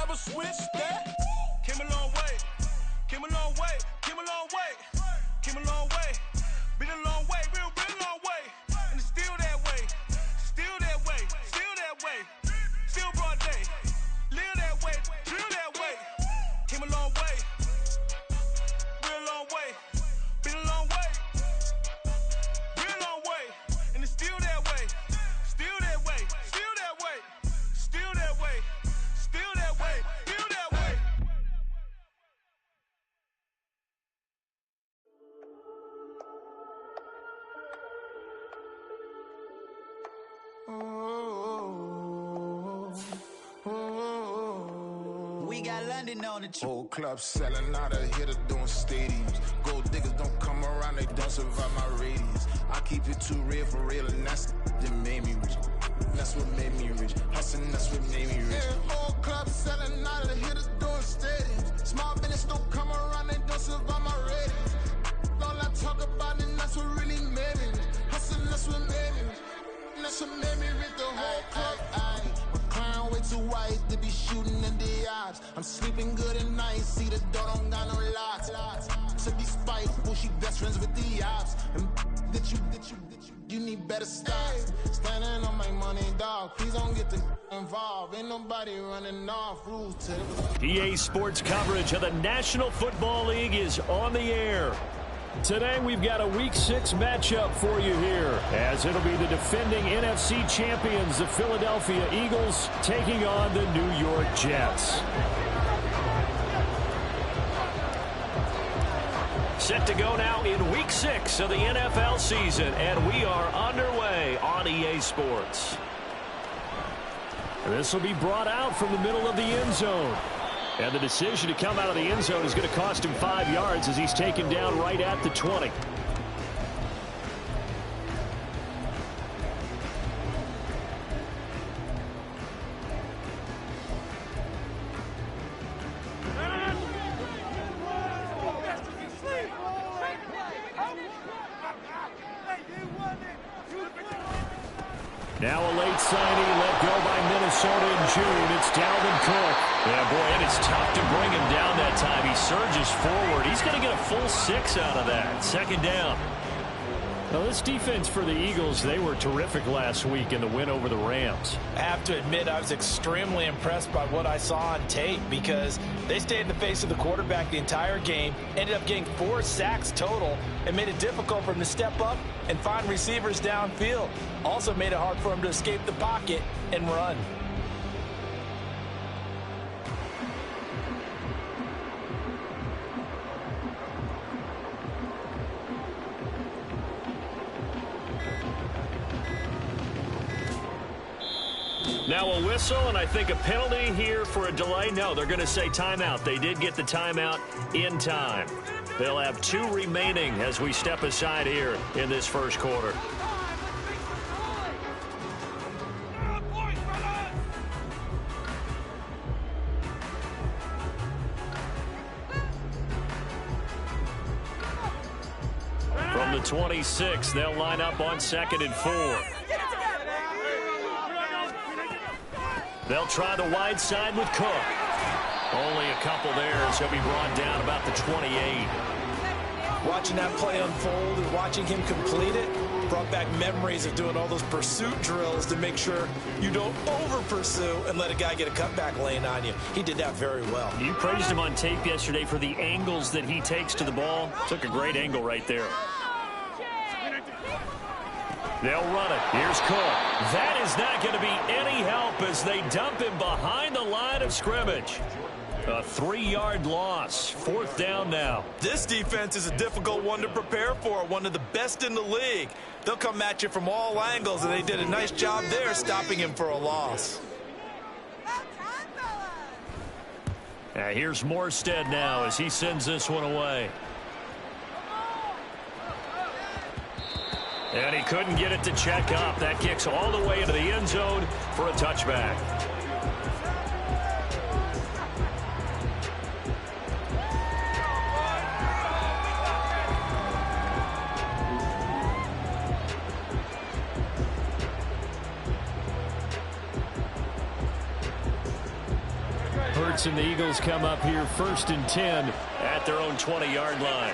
never switch that. Came a long way, came a long way, came a long way, came a long way. Been a long way, real long way. And it's still that way, still that way, still that way. Still broad day, live that way, drill that way. Came a long way, real long way. Been a long way, real long way. And it's still that way, still that way, still that way, still that way, still that way, still that way. We got London on the trip. Whole club selling out of hitter doing stadiums. Gold diggers don't come around, they don't survive my radius. I keep it too real for real, and that's that made me rich. That's what made me rich. Hustling, that's what made me rich. Yeah, whole club selling out of hitters doing stadiums. Small business don't come around, they don't survive my radius. All I talk about, and that's what really made me rich. Hustling, that's what made me rich. That's what made me rich. The whole club. McLaren way too white to be shooting in the odds. I'm sleeping good at night, see the door don't got no locks. To be spiteful, she best friends with the ops. And you need better stocks. Standing on my money, dog. Please don't get the involved. Ain't nobody running off rules to the EA Sports coverage of the National Football League is on the air. Today we've got a Week 6 matchup for you here, as it'll be the defending NFC champions, the Philadelphia Eagles, taking on the New York Jets. Set to go now in Week 6 of the NFL season, and we are underway on EA Sports. This will be brought out from the middle of the end zone. And the decision to come out of the end zone is going to cost him 5 yards as he's taken down right at the 20. Now a late signing let go by Minnesota in June. It's Dalvin Cook. Yeah, boy, and it's tough to bring him down that time. He surges forward. He's going to get a full 6 out of that. Second down. Now, this defense for the Eagles, they were terrific last week in the win over the Rams. I have to admit, I was extremely impressed by what I saw on tape because they stayed in the face of the quarterback the entire game, ended up getting 4 sacks total, and made it difficult for him to step up and find receivers downfield. Also made it hard for him to escape the pocket and run. Now a whistle, and I think a penalty here for a delay. No, they're going to say timeout. They did get the timeout in time. They'll have 2 remaining as we step aside here in this first quarter. From the 26, they'll line up on 2nd and 4. They'll try the wide side with Cook. Only a couple there as he'll be brought down about the 28. Watching that play unfold and watching him complete it brought back memories of doing all those pursuit drills to make sure you don't over-pursue and let a guy get a cutback lane on you. He did that very well. You praised him on tape yesterday for the angles that he takes to the ball. Took a great angle right there. They'll run it. Here's Cook. That is not going to be any help as they dump him behind the line of scrimmage. A 3-yard loss. 4th down now. This defense is a difficult one to prepare for, one of the best in the league. They'll come at you from all angles, and they did a nice job there stopping him for a loss. Here's Morstead now as he sends this one away. And he couldn't get it to check up. That kicks all the way into the end zone for a touchback. Hurts and the Eagles come up here 1st and 10 at their own 20-yard line.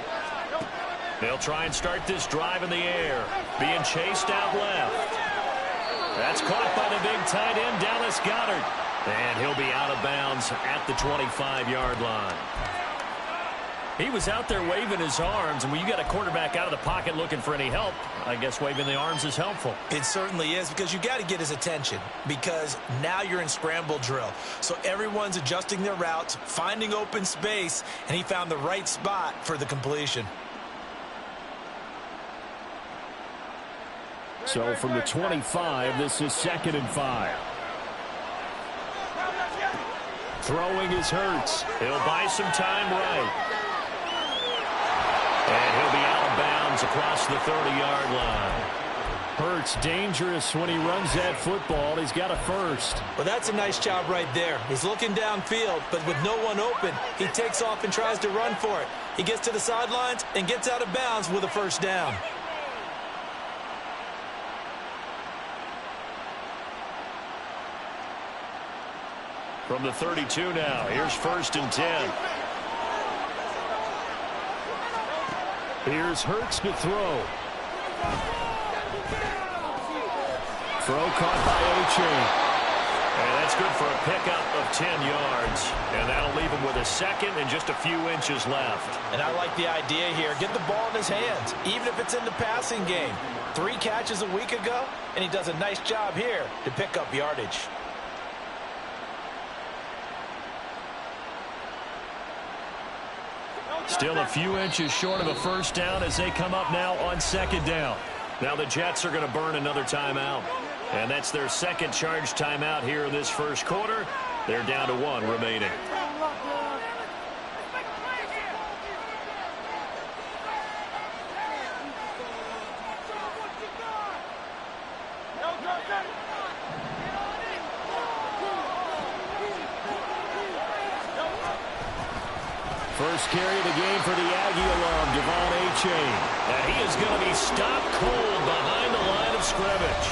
They'll try and start this drive in the air, being chased out left. That's caught by the big tight end, Dallas Goedert. And he'll be out of bounds at the 25-yard line. He was out there waving his arms, and when you got a quarterback out of the pocket looking for any help, I guess waving the arms is helpful. It certainly is, because you got to get his attention, because now you're in scramble drill. So everyone's adjusting their routes, finding open space, and he found the right spot for the completion. So from the 25, this is 2nd and 5. Throwing is Hurts. He'll buy some time right. And he'll be out of bounds across the 30-yard line. Hurts dangerous when he runs that football. He's got a first. Well, that's a nice job right there. He's looking downfield, but with no one open, he takes off and tries to run for it. He gets to the sidelines and gets out of bounds with a first down. From the 32 now, here's 1st and 10. Here's Hurts to throw. Throw caught by Achane. And that's good for a pickup of 10 yards. And that'll leave him with a second and just a few inches left. And I like the idea here. Get the ball in his hands, even if it's in the passing game. 3 catches a week ago, and he does a nice job here to pick up yardage. Still a few inches short of a first down as they come up now on 2nd down. Now the Jets are going to burn another timeout. And that's their second charge timeout here in this first quarter. They're down to 1 remaining. First carry of the game for the Aggie alum, Devon Achane. And he is going to be stopped cold behind the line of scrimmage.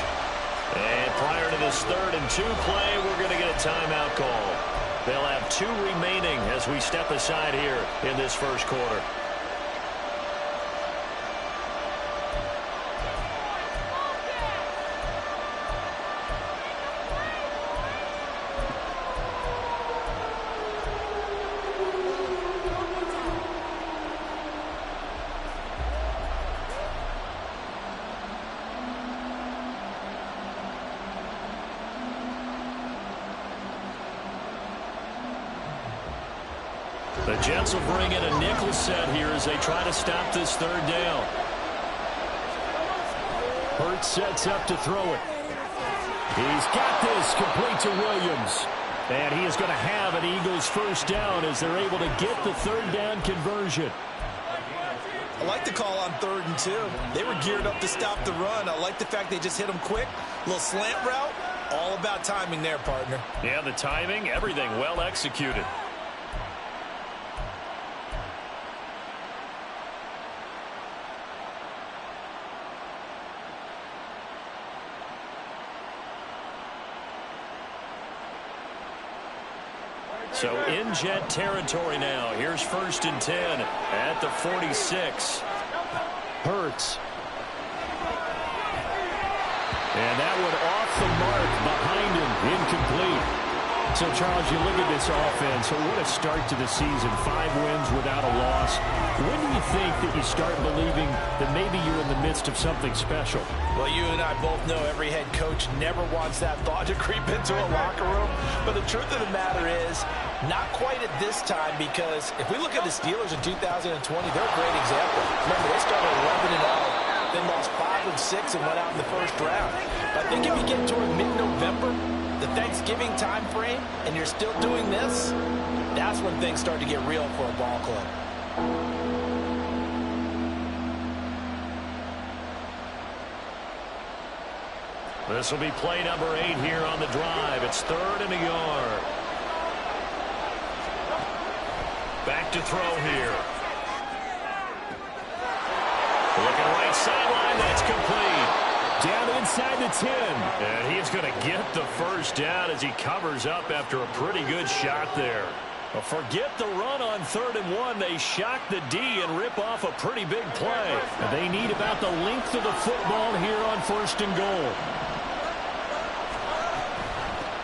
And prior to this 3rd and 2 play, we're going to get a timeout call. They'll have 2 remaining as we step aside here in this first quarter. The Jets will bring in a nickel set here as they try to stop this 3rd down. Hurts sets up to throw it. He's got this complete to Williams. And he is going to have an Eagles first down as they're able to get the 3rd down conversion. I like the call on 3rd and 2. They were geared up to stop the run. I like the fact they just hit them quick. A little slant route. All about timing there, partner. Yeah, the timing, everything well executed. So in Jet territory now. Here's 1st and 10 at the 46. Hurts. And that one off the mark behind him. Incomplete. So, Charles, you look at this offense. So what a start to the season. 5 wins without a loss. When do you think that you start believing that maybe you're in the midst of something special? Well, you and I both know every head coach never wants that thought to creep into a locker room. But the truth of the matter is, not quite at this time, because if we look at the Steelers in 2020, they're a great example. Remember, they started 11-0, then lost 5 and 6 and went out in the first round. But I think if you get toward mid-November, the Thanksgiving time frame, and you're still doing this, that's when things start to get real for a ball club. This will be play number 8 here on the drive. It's 3rd and a yard. Back to throw here. Looking right sideline, that's complete. Down inside the 10. And he's going to get the first down as he covers up after a pretty good shot there. Well, forget the run on 3rd and 1. They shock the D and rip off a pretty big play. They need about the length of the football here on 1st and goal.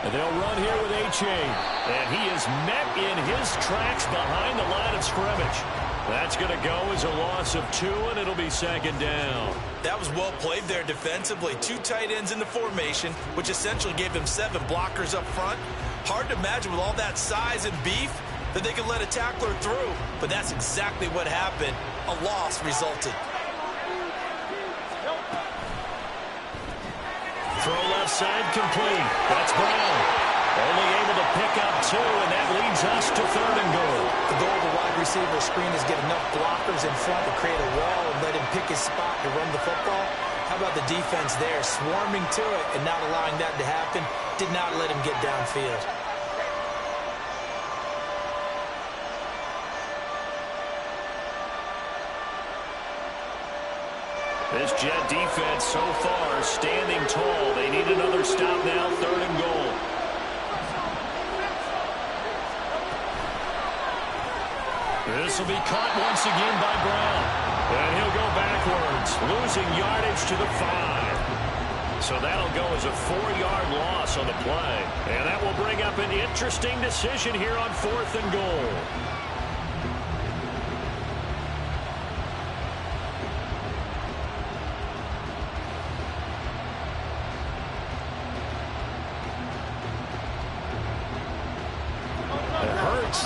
And they'll run here with A-Chain. And he is met in his tracks behind the line of scrimmage. That's going to go as a loss of 2, and it'll be 2nd down. That was well played there defensively. 2 tight ends in the formation, which essentially gave them 7 blockers up front. Hard to imagine with all that size and beef that they could let a tackler through. But that's exactly what happened. A loss resulted. Throw left side complete. That's Brown. Only able to pick up 2, and that leads us to 3rd and goal. The goal of the wide receiver screen is get enough blockers in front to create a wall and let him pick his spot to run the football. How about the defense there, swarming to it and not allowing that to happen? Did not let him get downfield. This Jet defense so far standing tall. They need another stop now, 3rd and goal. This will be caught once again by Brown. And he'll go backwards, losing yardage to the 5. So that'll go as a 4-yard loss on the play. And that will bring up an interesting decision here on 4th and goal.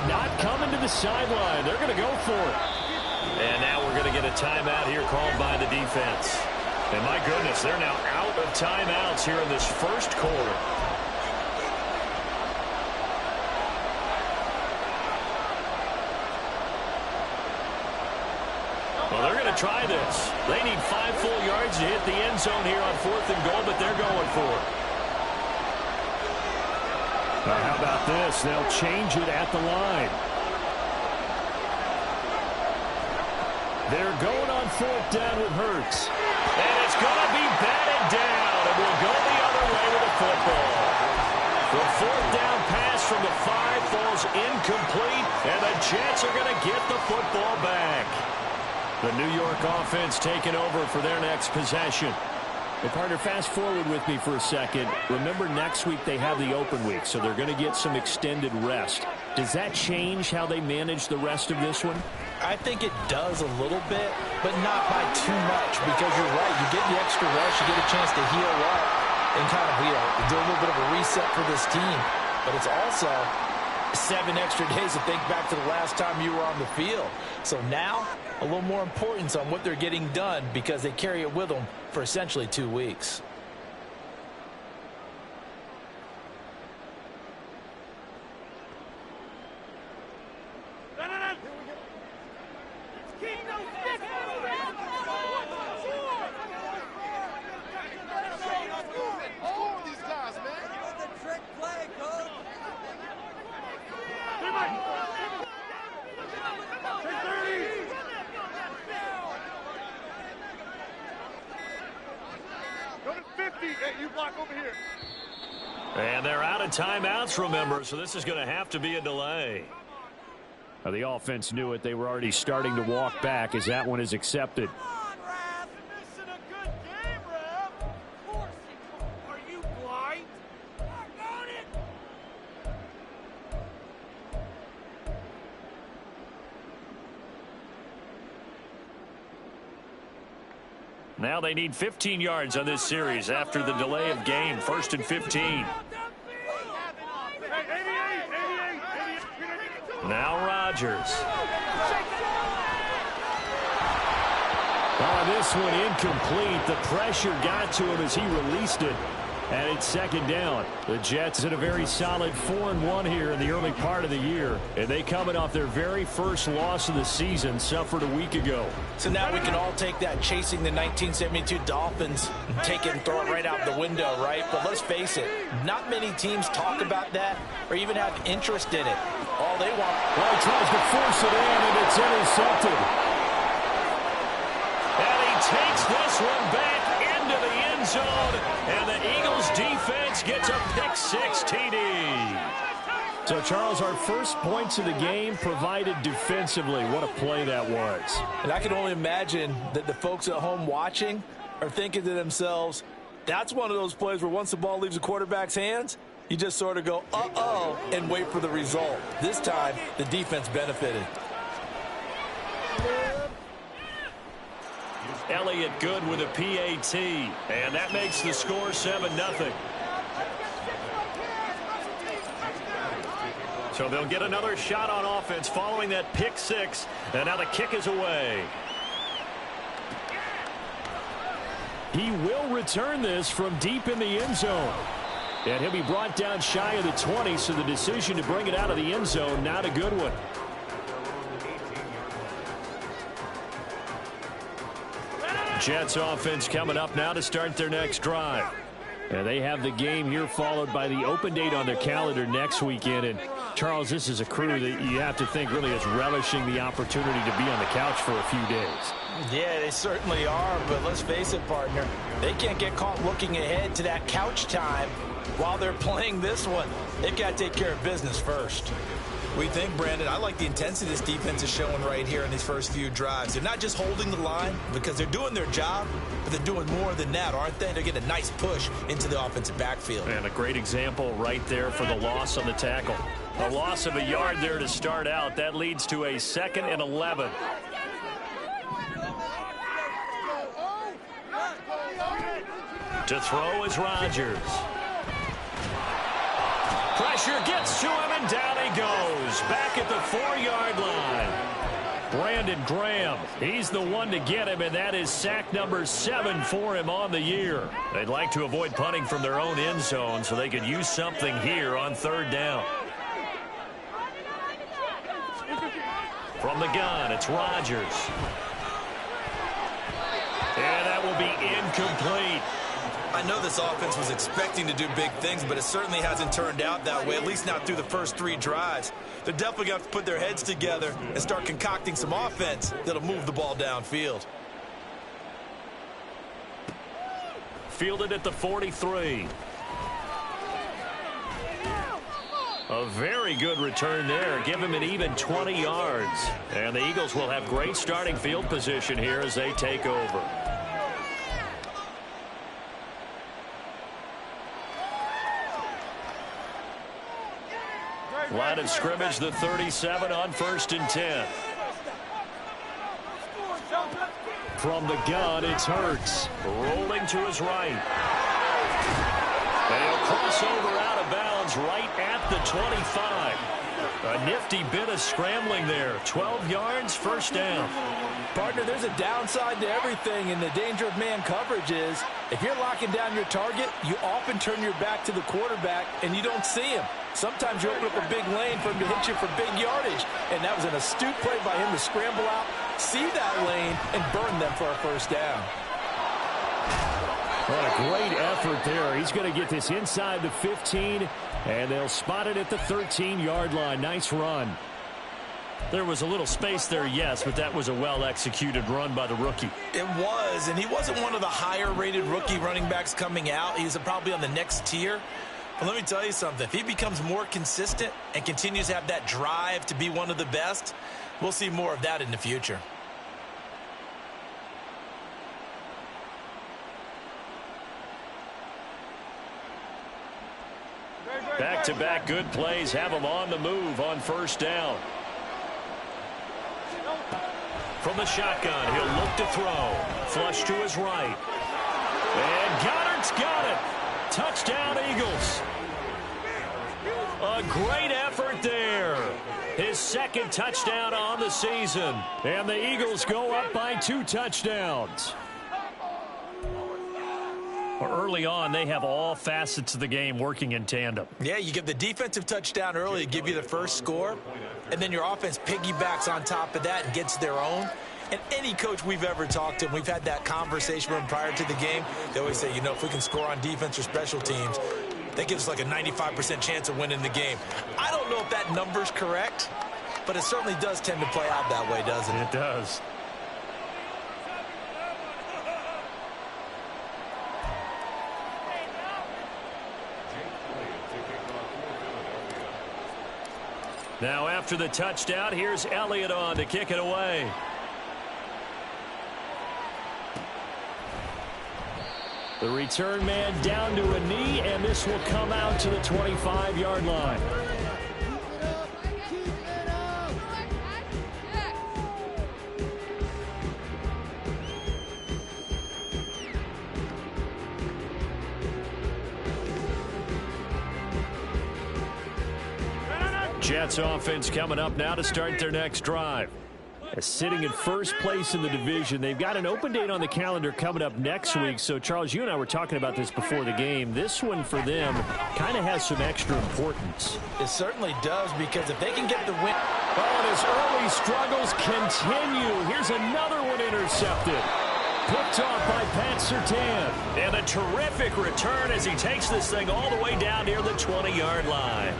Not coming to the sideline. They're going to go for it. And now we're going to get a timeout here called by the defense. And my goodness, they're now out of timeouts here in this first quarter. Well, they're going to try this. They need 5 full yards to hit the end zone here on 4th and goal, but they're going for it. How about this? They'll change it at the line. They're going on 4th down with Hurts. And it's going to be batted down. And we'll go the other way with the football. The 4th down pass from the 5 falls incomplete. And the Jets are going to get the football back. The New York offense taking over for their next possession. Well, partner, fast forward with me for a second. Remember, next week they have the open week, so they're going to get some extended rest. Does that change how they manage the rest of this one? I think it does a little bit, but not by too much, because you're right. You get the extra rest, you get a chance to heal up and kind of do a little bit of a reset for this team. But it's also 7 extra days to think back to the last time you were on the field. So now, a little more importance on what they're getting done because they carry it with them for essentially 2 weeks. And they're out of timeouts, remember, so this is going to have to be a delay. Now, the offense knew it. They were already starting to walk back as that one is accepted. Now they need 15 yards on this series after the delay of game. 1st and 15. Now Rodgers. Oh, this one incomplete. The pressure got to him as he released it. And it's 2nd down. The Jets had a very solid 4-1 here in the early part of the year. And they coming off their very first loss of the season, suffered a week ago. So now we can all take that chasing the 1972 Dolphins and take it and throw it right out the window, right? But let's face it, not many teams talk about that or even have interest in it. All they want. Well, he tries to force it in, and it's intercepted. And he takes this one back into the end zone, and the Eagles defense gets a pick-6 TD. So, Charles, our first points of the game provided defensively. What a play that was. And I can only imagine that the folks at home watching are thinking to themselves, that's one of those plays where once the ball leaves the quarterback's hands, you just sort of go, uh-oh, and wait for the result. This time, the defense benefited. Elliott good with a PAT, and that makes the score 7-0. So they'll get another shot on offense following that pick-6, and now the kick is away. He will return this from deep in the end zone. And he'll be brought down shy of the 20, so the decision to bring it out of the end zone, not a good one. Jets offense coming up now to start their next drive. And they have the game here followed by the open date on their calendar next weekend. And, Charles, this is a crew that you have to think really is relishing the opportunity to be on the couch for a few days. Yeah, they certainly are, but let's face it, partner. They can't get caught looking ahead to that couch time while they're playing this one. They've got to take care of business first. We think, Brandon, I like the intensity this defense is showing right here in these first few drives. They're not just holding the line because they're doing their job, but they're doing more than that, aren't they? They're getting a nice push into the offensive backfield. And a great example right there for the loss on the tackle. A loss of a yard there to start out. That leads to a 2nd and 11. To throw is Rodgers. Pressure gets to him, and down he goes. Back at the 4-yard line. Brandon Graham, he's the one to get him, and that is sack number 7 for him on the year. They'd like to avoid punting from their own end zone so they could use something here on 3rd down. From the gun, it's Rodgers. And that will be incomplete. I know this offense was expecting to do big things, but it certainly hasn't turned out that way, at least not through the first 3 drives. They're definitely going to have to put their heads together and start concocting some offense that'll move the ball downfield. Fielded at the 43. A very good return there. Give him an even 20 yards. And the Eagles will have great starting field position here as they take over. Line of scrimmage, the 37 on 1st and 10. From the gun, it's Hurts. Rolling to his right. They'll cross over out of bounds right at the 25. A nifty bit of scrambling there. 12 yards, 1st down. Partner, there's a downside to everything, and the danger of man coverage is if you're locking down your target, you often turn your back to the quarterback and you don't see him. Sometimes you open up a big lane for him to hit you for big yardage, and that was an astute play by him to scramble out, see that lane, and burn them for a 1st down. What a great effort there. He's going to get this inside the 15, and they'll spot it at the 13-yard line. Nice run. There was a little space there, yes, but that was a well-executed run by the rookie. It was, and he wasn't one of the higher-rated rookie running backs coming out. He's probably on the next tier. But let me tell you something. If he becomes more consistent and continues to have that drive to be one of the best, we'll see more of that in the future. Back-to-back good plays have him on the move on 1st down. From the shotgun, he'll look to throw. Flush to his right. And Goddard's got it. Touchdown, Eagles. A great effort there. His 2nd touchdown on the season. And the Eagles go up by 2 touchdowns. Early on, they have all facets of the game working in tandem. Yeah, you give the defensive touchdown early to give you the first score, and then your offense piggybacks on top of that and gets their own. And any coach we've ever talked to, and we've had that conversation with them prior to the game, they always say, you know, if we can score on defense or special teams, that gives us like a 95% chance of winning the game. I don't know if that number's correct, but it certainly does tend to play out that way, doesn't it? It does. Now after the touchdown, here's Elliott on to kick it away. The return man down to a knee, and this will come out to the 25-yard line. Jets offense coming up now to start their next drive. Sitting in first place in the division. They've got an open date on the calendar coming up next week. So, Charles, you and I were talking about this before the game. This one for them kind of has some extra importance. It certainly does, because if they can get the win. Oh, and his early struggles continue. Here's another one intercepted. Picked off by Pat Surtain. And a terrific return as he takes this thing all the way down near the 20-yard line.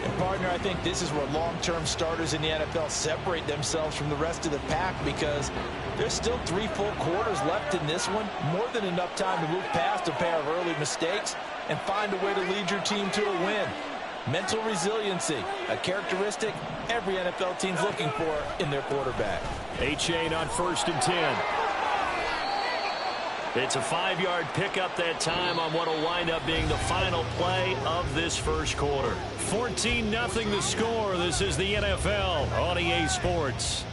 And, partner, I think this is where long-term starters in the NFL separate themselves from the rest of the pack, because there's still 3 full quarters left in this one. More than enough time to move past a pair of early mistakes and find a way to lead your team to a win. Mental resiliency, a characteristic every NFL team's looking for in their quarterback. Achane on 1st and 10. It's a 5-yard pickup that time on what will wind up being the final play of this first quarter. 14-0 the score. This is the NFL on EA Sports.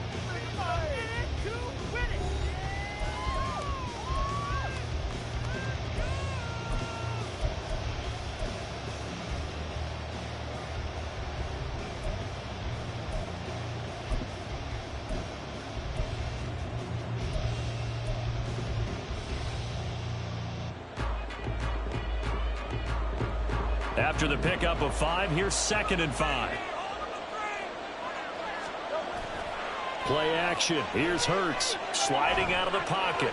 After the pickup of 5, here's 2nd and 5. Play action. Here's Hurts sliding out of the pocket.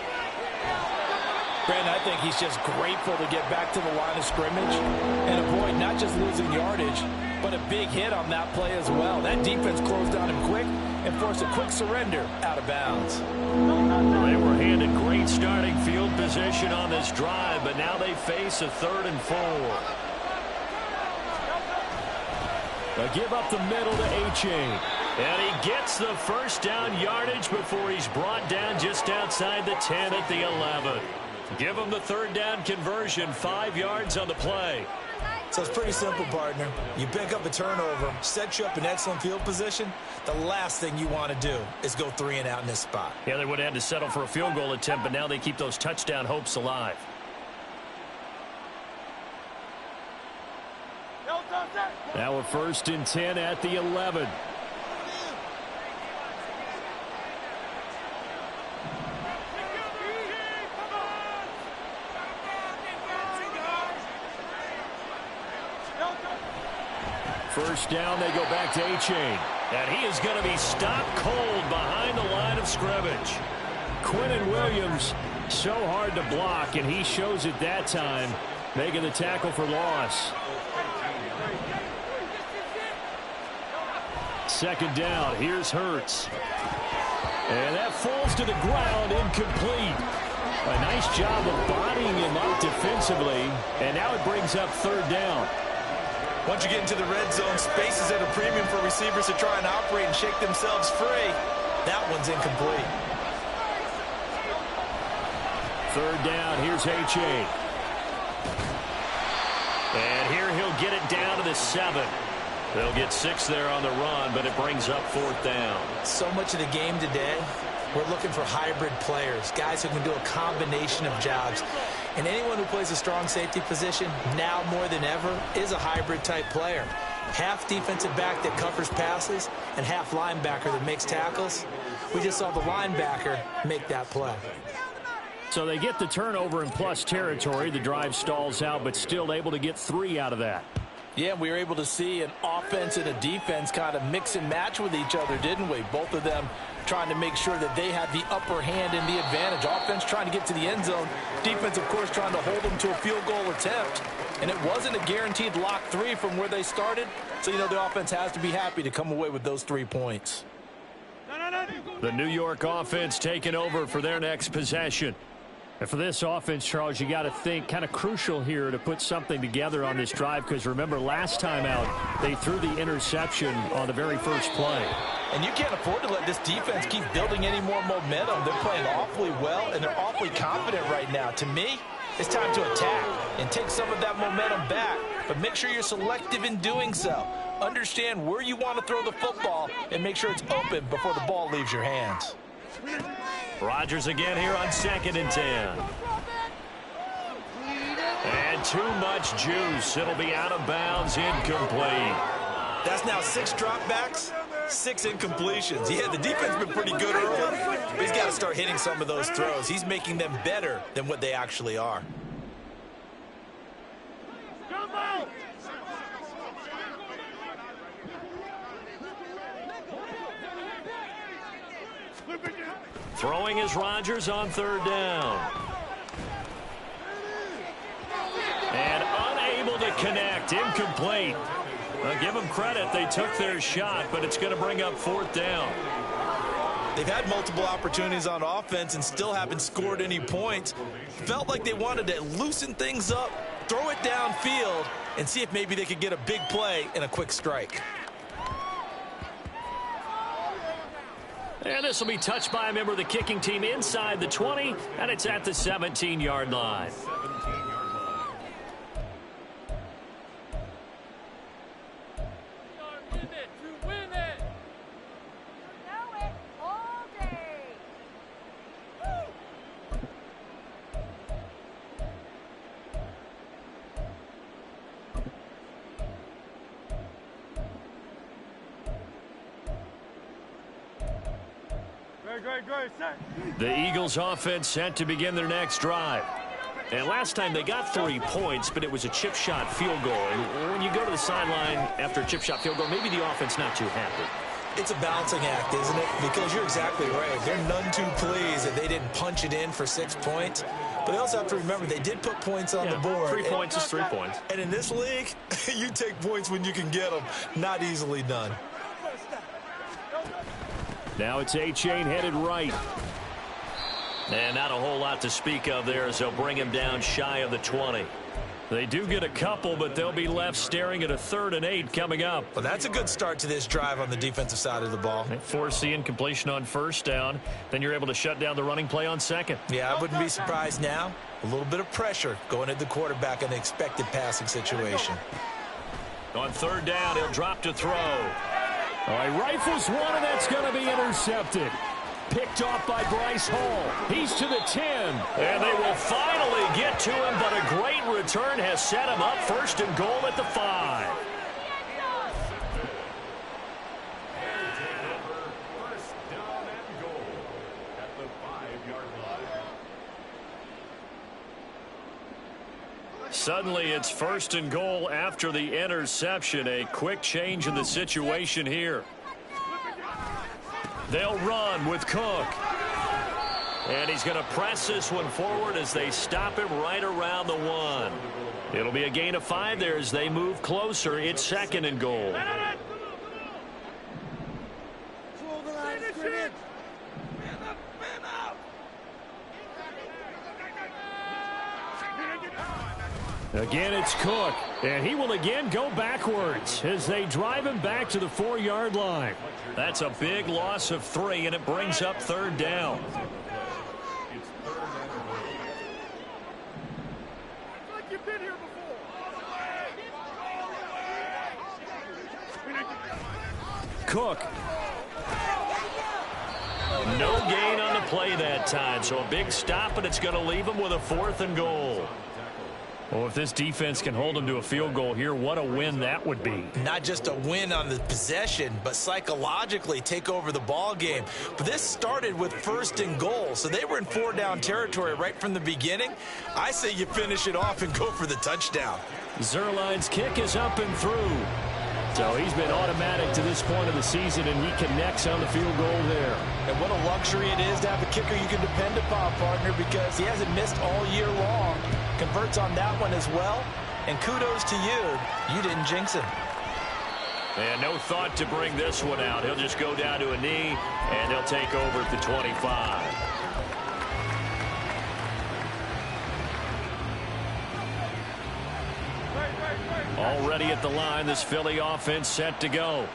Brandon, I think he's just grateful to get back to the line of scrimmage and avoid not just losing yardage, but a big hit on that play as well. That defense closed on him quick and forced a quick surrender out of bounds. They were handed great starting field position on this drive, but now they face a 3rd and 4. A give up the middle to Achane. And he gets the first down yardage before he's brought down just outside the 10 at the 11. Give him the 3rd down conversion, 5 yards on the play. So it's pretty simple, partner. You pick up a turnover, set you up in excellent field position. The last thing you want to do is go 3 and out in this spot. Yeah, they would have had to settle for a field goal attempt, but now they keep those touchdown hopes alive. Now a 1st and 10 at the 11. First down, they go back to Achane. And he is going to be stopped cold behind the line of scrimmage. Quinnen Williams, so hard to block, and he shows it that time, making the tackle for loss. 2nd down, here's Hurts. And that falls to the ground, incomplete. A nice job of bodying him up defensively, and now it brings up 3rd down. Once you get into the red zone, space is at a premium for receivers to try and operate and shake themselves free. That one's incomplete. 3rd down, here's Achane. And here he'll get it down to the 7. They'll get 6 there on the run, but it brings up 4th down. So much of the game today, we're looking for hybrid players, guys who can do a combination of jobs. And anyone who plays a strong safety position, now more than ever, is a hybrid-type player. Half defensive back that covers passes and half linebacker that makes tackles. We just saw the linebacker make that play. So they get the turnover in plus territory. The drive stalls out, but still able to get 3 out of that. Yeah, we were able to see an offense and a defense kind of mix and match with each other, didn't we? Both of them trying to make sure that they had the upper hand and the advantage. Offense trying to get to the end zone. Defense, of course, trying to hold them to a field goal attempt. And it wasn't a guaranteed lock 3 from where they started. So, the offense has to be happy to come away with those 3 points. The New York offense taking over for their next possession. And for this offense, Charles, you got to think kind of crucial here to put something together on this drive, because remember last time out they threw the interception on the very first play. And you can't afford to let this defense keep building any more momentum. They're playing awfully well, and they're awfully confident right now. To me, it's time to attack and take some of that momentum back, but make sure you're selective in doing so. Understand where you want to throw the football and make sure it's open before the ball leaves your hands. Rodgers again here on 2nd and 10. And too much juice. It'll be out of bounds, incomplete. That's now 6 dropbacks, 6 incompletions. Yeah, the defense has been pretty good early, but he's got to start hitting some of those throws. He's making them better than what they actually are. Throwing is Rodgers on 3rd down. And unable to connect. Incomplete. Well, give them credit. They took their shot, but it's going to bring up 4th down. They've had multiple opportunities on offense and still haven't scored any points. Felt like they wanted to loosen things up, throw it downfield, and see if maybe they could get a big play and a quick strike. And this will be touched by a member of the kicking team inside the 20, and it's at the 17-yard line. The Eagles offense set to begin their next drive. And last time they got 3 points, but it was a chip shot field goal. And when you go to the sideline after a chip shot field goal, maybe the offense not too happy. It's a balancing act, isn't it? Because you're exactly right. They're none too pleased that they didn't punch it in for 6 points. But they also have to remember they did put points on the board. 3 points is 3 points. And in this league, you take points when you can get them. Not easily done. Now it's A-Chain headed right. And not a whole lot to speak of there as they'll bring him down shy of the 20. They do get a couple, but they'll be left staring at a 3rd and 8 coming up. Well, that's a good start to this drive on the defensive side of the ball. They force the incompletion on 1st down. Then you're able to shut down the running play on 2nd. Yeah, I wouldn't be surprised now. A little bit of pressure going at the quarterback in the expected passing situation. On 3rd down, he'll drop to throw. All right, rifles one, and that's going to be intercepted. Picked off by Bryce Hall. He's to the 10. And they will finally get to him, but a great return has set him up 1st and goal at the 5. Suddenly it's 1st and goal after the interception. A quick change in the situation here. They'll run with Cook. And he's going to press this one forward as they stop him right around the 1. It'll be a gain of 5 there as they move closer. It's 2nd and goal. Again, it's Cook, and he will again go backwards as they drive him back to the 4-yard line. That's a big loss of 3, and it brings up 3rd down. Cook. No gain on the play that time, so a big stop, and it's going to leave him with a 4th and goal. Well, if this defense can hold them to a field goal here, what a win that would be. Not just a win on the possession, but psychologically take over the ball game. But this started with 1st and goal, so they were in 4-down territory right from the beginning. I say you finish it off and go for the touchdown. Zuerlein's kick is up and through. So he's been automatic to this point of the season, and he connects on the field goal there. And what a luxury it is to have a kicker you can depend upon, partner, because he hasn't missed all year long. Converts on that one as well. And kudos to you. You didn't jinx him. And no thought to bring this one out. He'll just go down to a knee, and they'll take over at the 25. Already at the line, this Philly offense set to go.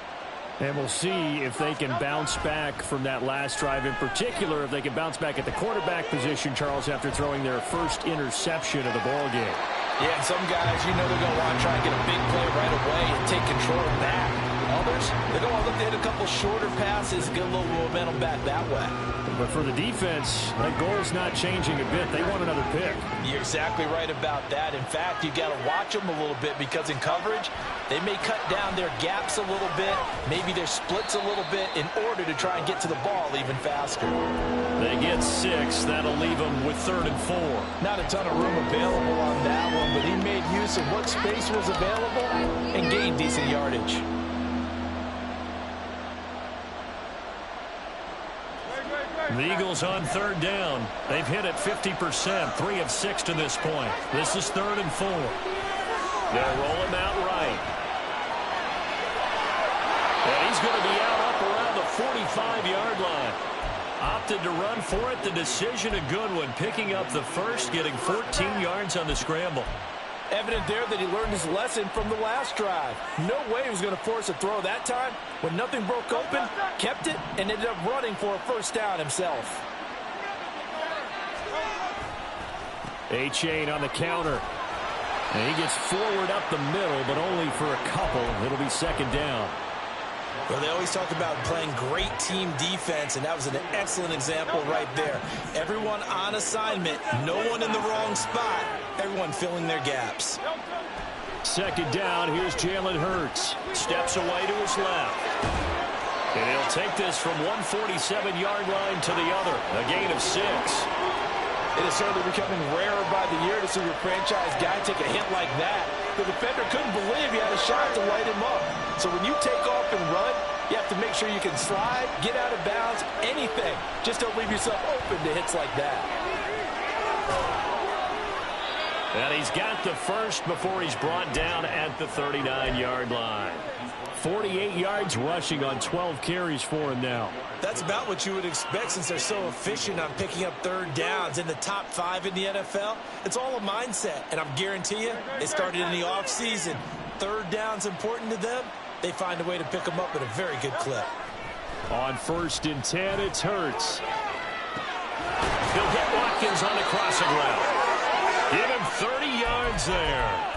And we'll see if they can bounce back from that last drive. In particular, if they can bounce back at the quarterback position, Charles, after throwing their first interception of the ball game. Yeah, and some guys, you know they're going to want to try and get a big play right away and take control back. Others, they're going to look to hit a couple shorter passes, get a little momentum back that way. But for the defense, that goal's not changing a bit. They want another pick. You're exactly right about that. In fact, you got to watch them a little bit because in coverage, they may cut down their gaps a little bit, maybe their splits a little bit in order to try and get to the ball even faster. They get 6. That'll leave them with 3rd and 4. Not a ton of room available on that one, but he made use of what space was available and gained decent yardage. The Eagles on 3rd down. They've hit it 50%, 3 of 6 to this point. This is 3rd and 4. They'll roll him out right. And he's going to be out up around the 45-yard line. Opted to run for it. The decision a good one. Picking up the first, getting 14 yards on the scramble. Evident there that he learned his lesson from the last drive. No way he was going to force a throw that time. When nothing broke open, kept it, and ended up running for a first down himself. A-Chain on the counter. And he gets forward up the middle, but only for a couple. It'll be 2nd down. Well, they always talk about playing great team defense, and that was an excellent example right there. Everyone on assignment, no one in the wrong spot, everyone filling their gaps. 2nd down, here's Jalen Hurts. Steps away to his left. And he'll take this from 147-yard line to the other. A gain of 6. It is certainly becoming rarer by the year to see your franchise guy take a hit like that. The defender couldn't believe he had a shot to light him up. So when you take off and run, you have to make sure you can slide, get out of bounds, anything. Just don't leave yourself open to hits like that. And he's got the first before he's brought down at the 39-yard line. 48 yards rushing on 12 carries for him now. That's about what you would expect since they're so efficient on picking up 3rd downs in the top 5 in the NFL. It's all a mindset, and I'm guarantee you, it started in the offseason. 3rd down's important to them. They find a way to pick them up at a very good clip. On 1st and 10, it's Hurts. He'll get Watkins on the crossing route. Give him 30 yards there.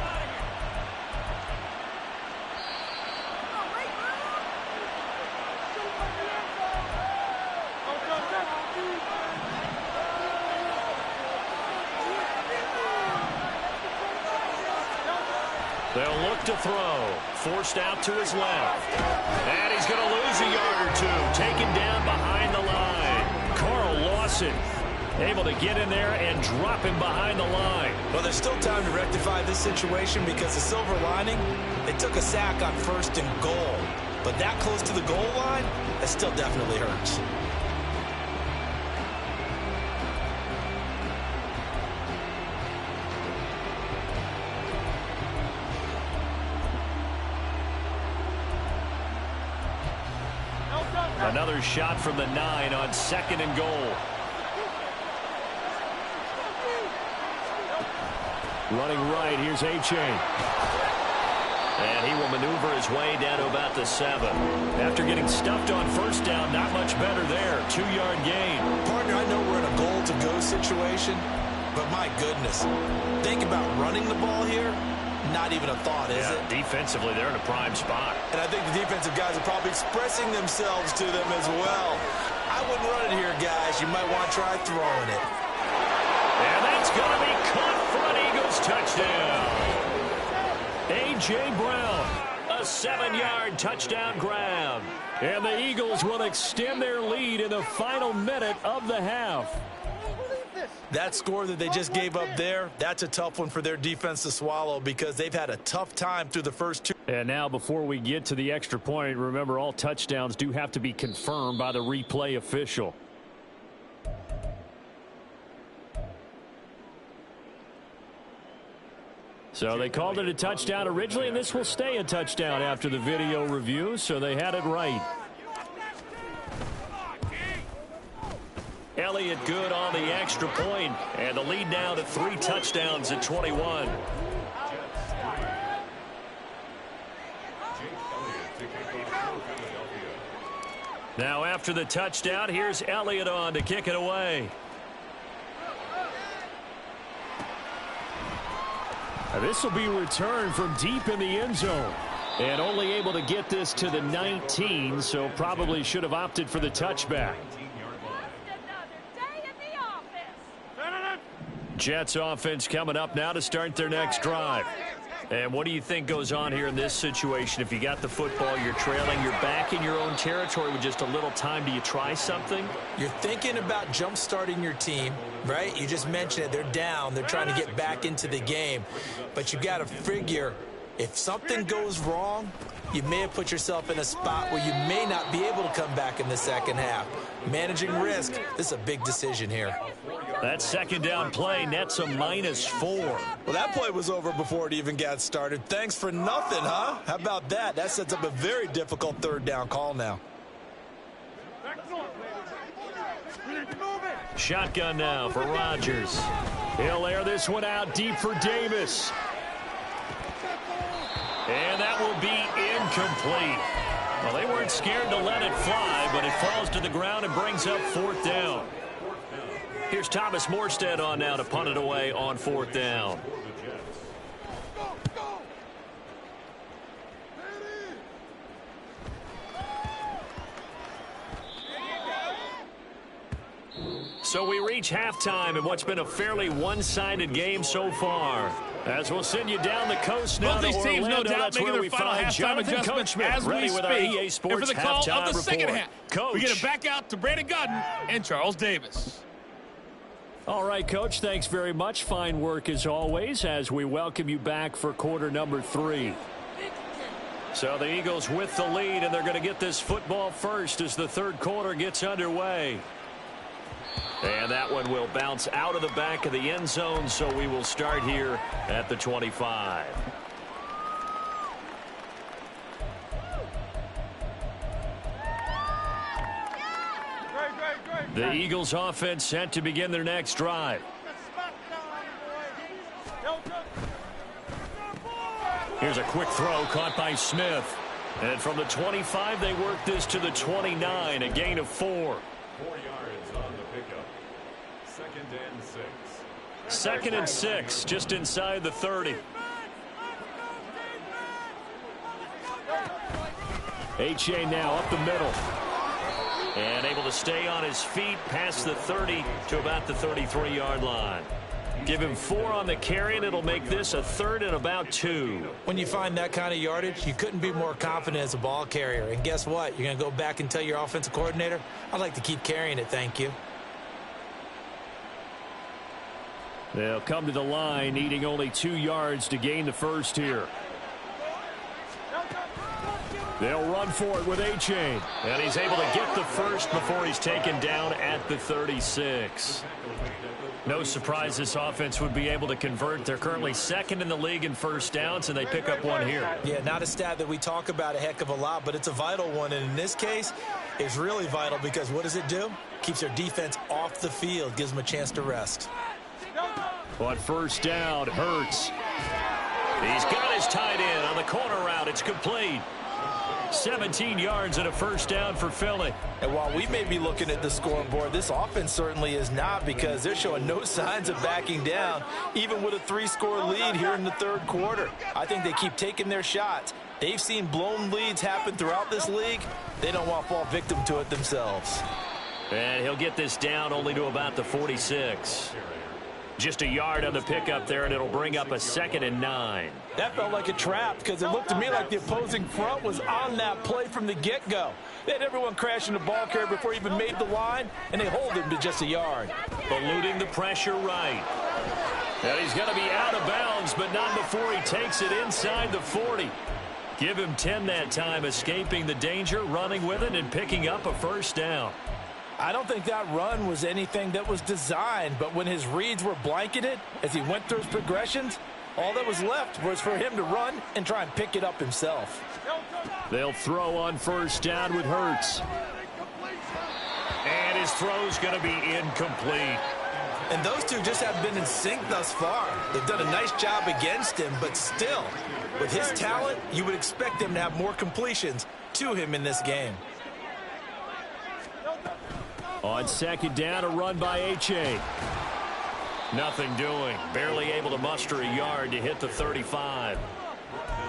They'll look to throw. Forced out to his left. And he's going to lose a yard or 2. Taken down behind the line. Carl Lawson able to get in there and drop him behind the line. Well, there's still time to rectify this situation because the silver lining, they took a sack on 1st and goal. But that close to the goal line, that still definitely hurts. Another shot from the 9 on 2nd and goal. Running right, here's A-Chain. And he will maneuver his way down to about the 7. After getting stuffed on 1st down, not much better there. 2-yard gain. Partner, I know we're in a goal-to-go situation, but my goodness. Think about running the ball here. Not even a thought, is it? Defensively, they're in a prime spot. And I think the defensive guys are probably expressing themselves to them as well. I wouldn't run it here, guys. You might want to try throwing it. And that's going to be caught for an Eagles touchdown. A.J. Brown, a 7-yard touchdown grab. And the Eagles will extend their lead in the final minute of the half. That score that they just gave up there, that's a tough one for their defense to swallow because they've had a tough time through the first 2. And now before we get to the extra point, remember all touchdowns do have to be confirmed by the replay official. So they called it a touchdown originally, and this will stay a touchdown after the video review, so they had it right. Elliott good on the extra point, and the lead now to 3 touchdowns at 21. Now after the touchdown, here's Elliott on to kick it away. This will be returned from deep in the end zone. And only able to get this to the 19, so probably should have opted for the touchback. Jets offense coming up now to start their next drive. And what do you think goes on here in this situation? If you got the football, you're trailing, you're back in your own territory with just a little time. Do you try something? You're thinking about jump-starting your team, right? You just mentioned it. They're down. They're trying to get back into the game. But you got to figure if something goes wrong, you may have put yourself in a spot where you may not be able to come back in the second half. Managing risk, this is a big decision here. That second down play nets a -4. Well, that play was over before it even got started. Thanks for nothing, huh? How about that? That sets up a very difficult third down call now. Shotgun now for Rodgers. He'll air this one out deep for Davis. And that will be incomplete. Well, they weren't scared to let it fly, but it falls to the ground and brings up fourth down. Here's Thomas Morstead on now to punt it away on fourth down. So we reach halftime in what's been a fairly one-sided game so far. As we'll send you down the coast now to Orlando. Teams, no doubt, that's making where their we final find halftime Jonathan adjustments Coachman as ready we with our speak. EA And Sports for the call halftime of the second report. half, Coach. we get it back out to Brandon Gaudin and Charles Davis. All right, Coach, thanks very much. Fine work as always as we welcome you back for quarter number 3. So the Eagles with the lead, and they're going to get this football first as the third quarter gets underway. And that one will bounce out of the back of the end zone, so we will start here at the 25. The Eagles offense set to begin their next drive. Here's a quick throw caught by Smith. And from the 25, they work this to the 29, a gain of 4. 4 yards on the pickup. Second and 6, just inside the 30. H.A. now up the middle. And able to stay on his feet past the 30 to about the 33-yard line. Give him 4 on the carry, and it'll make this a third and about 2. When you find that kind of yardage, you couldn't be more confident as a ball carrier. And guess what? You're going to go back and tell your offensive coordinator, I'd like to keep carrying it, thank you. They'll come to the line, needing only 2 yards to gain the first here. They'll run for it with A-Chain. And he's able to get the first before he's taken down at the 36. No surprise this offense would be able to convert. They're currently second in the league in first downs, and they pick up one here. Yeah, not a stat that we talk about a heck of a lot, but it's a vital one. And in this case, it's really vital because what does it do? Keeps their defense off the field, gives them a chance to rest. On first down, Hurts. He's got his tight end on the corner route. It's complete. 17 yards and a first down for Philly. And while we may be looking at the scoreboard, this offense certainly is not, because they're showing no signs of backing down, even with a 3-score lead here in the third quarter. I think they keep taking their shots. They've seen blown leads happen throughout this league. They don't want to fall victim to it themselves. And he'll get this down only to about the 46. Just a yard on the pickup there, and it'll bring up a 2nd and 9. That felt like a trap, because it looked to me like the opposing front was on that play from the get-go. They had everyone crashing the ball carrier before he even made the line, and they hold him to just a yard. Eluding the pressure right. And he's going to be out of bounds, but not before he takes it inside the 40. Give him 10 that time, escaping the danger, running with it, and picking up a first down. I don't think that run was anything that was designed, but when his reads were blanketed as he went through his progressions, all that was left was for him to run and try and pick it up himself. They'll throw on first down with Hurts. And his throw's going to be incomplete. And those two just haven't been in sync thus far. They've done a nice job against him, but still, with his talent, you would expect them to have more completions to him in this game. On second down, a run by H.A. Nothing doing. Barely able to muster a yard to hit the 35.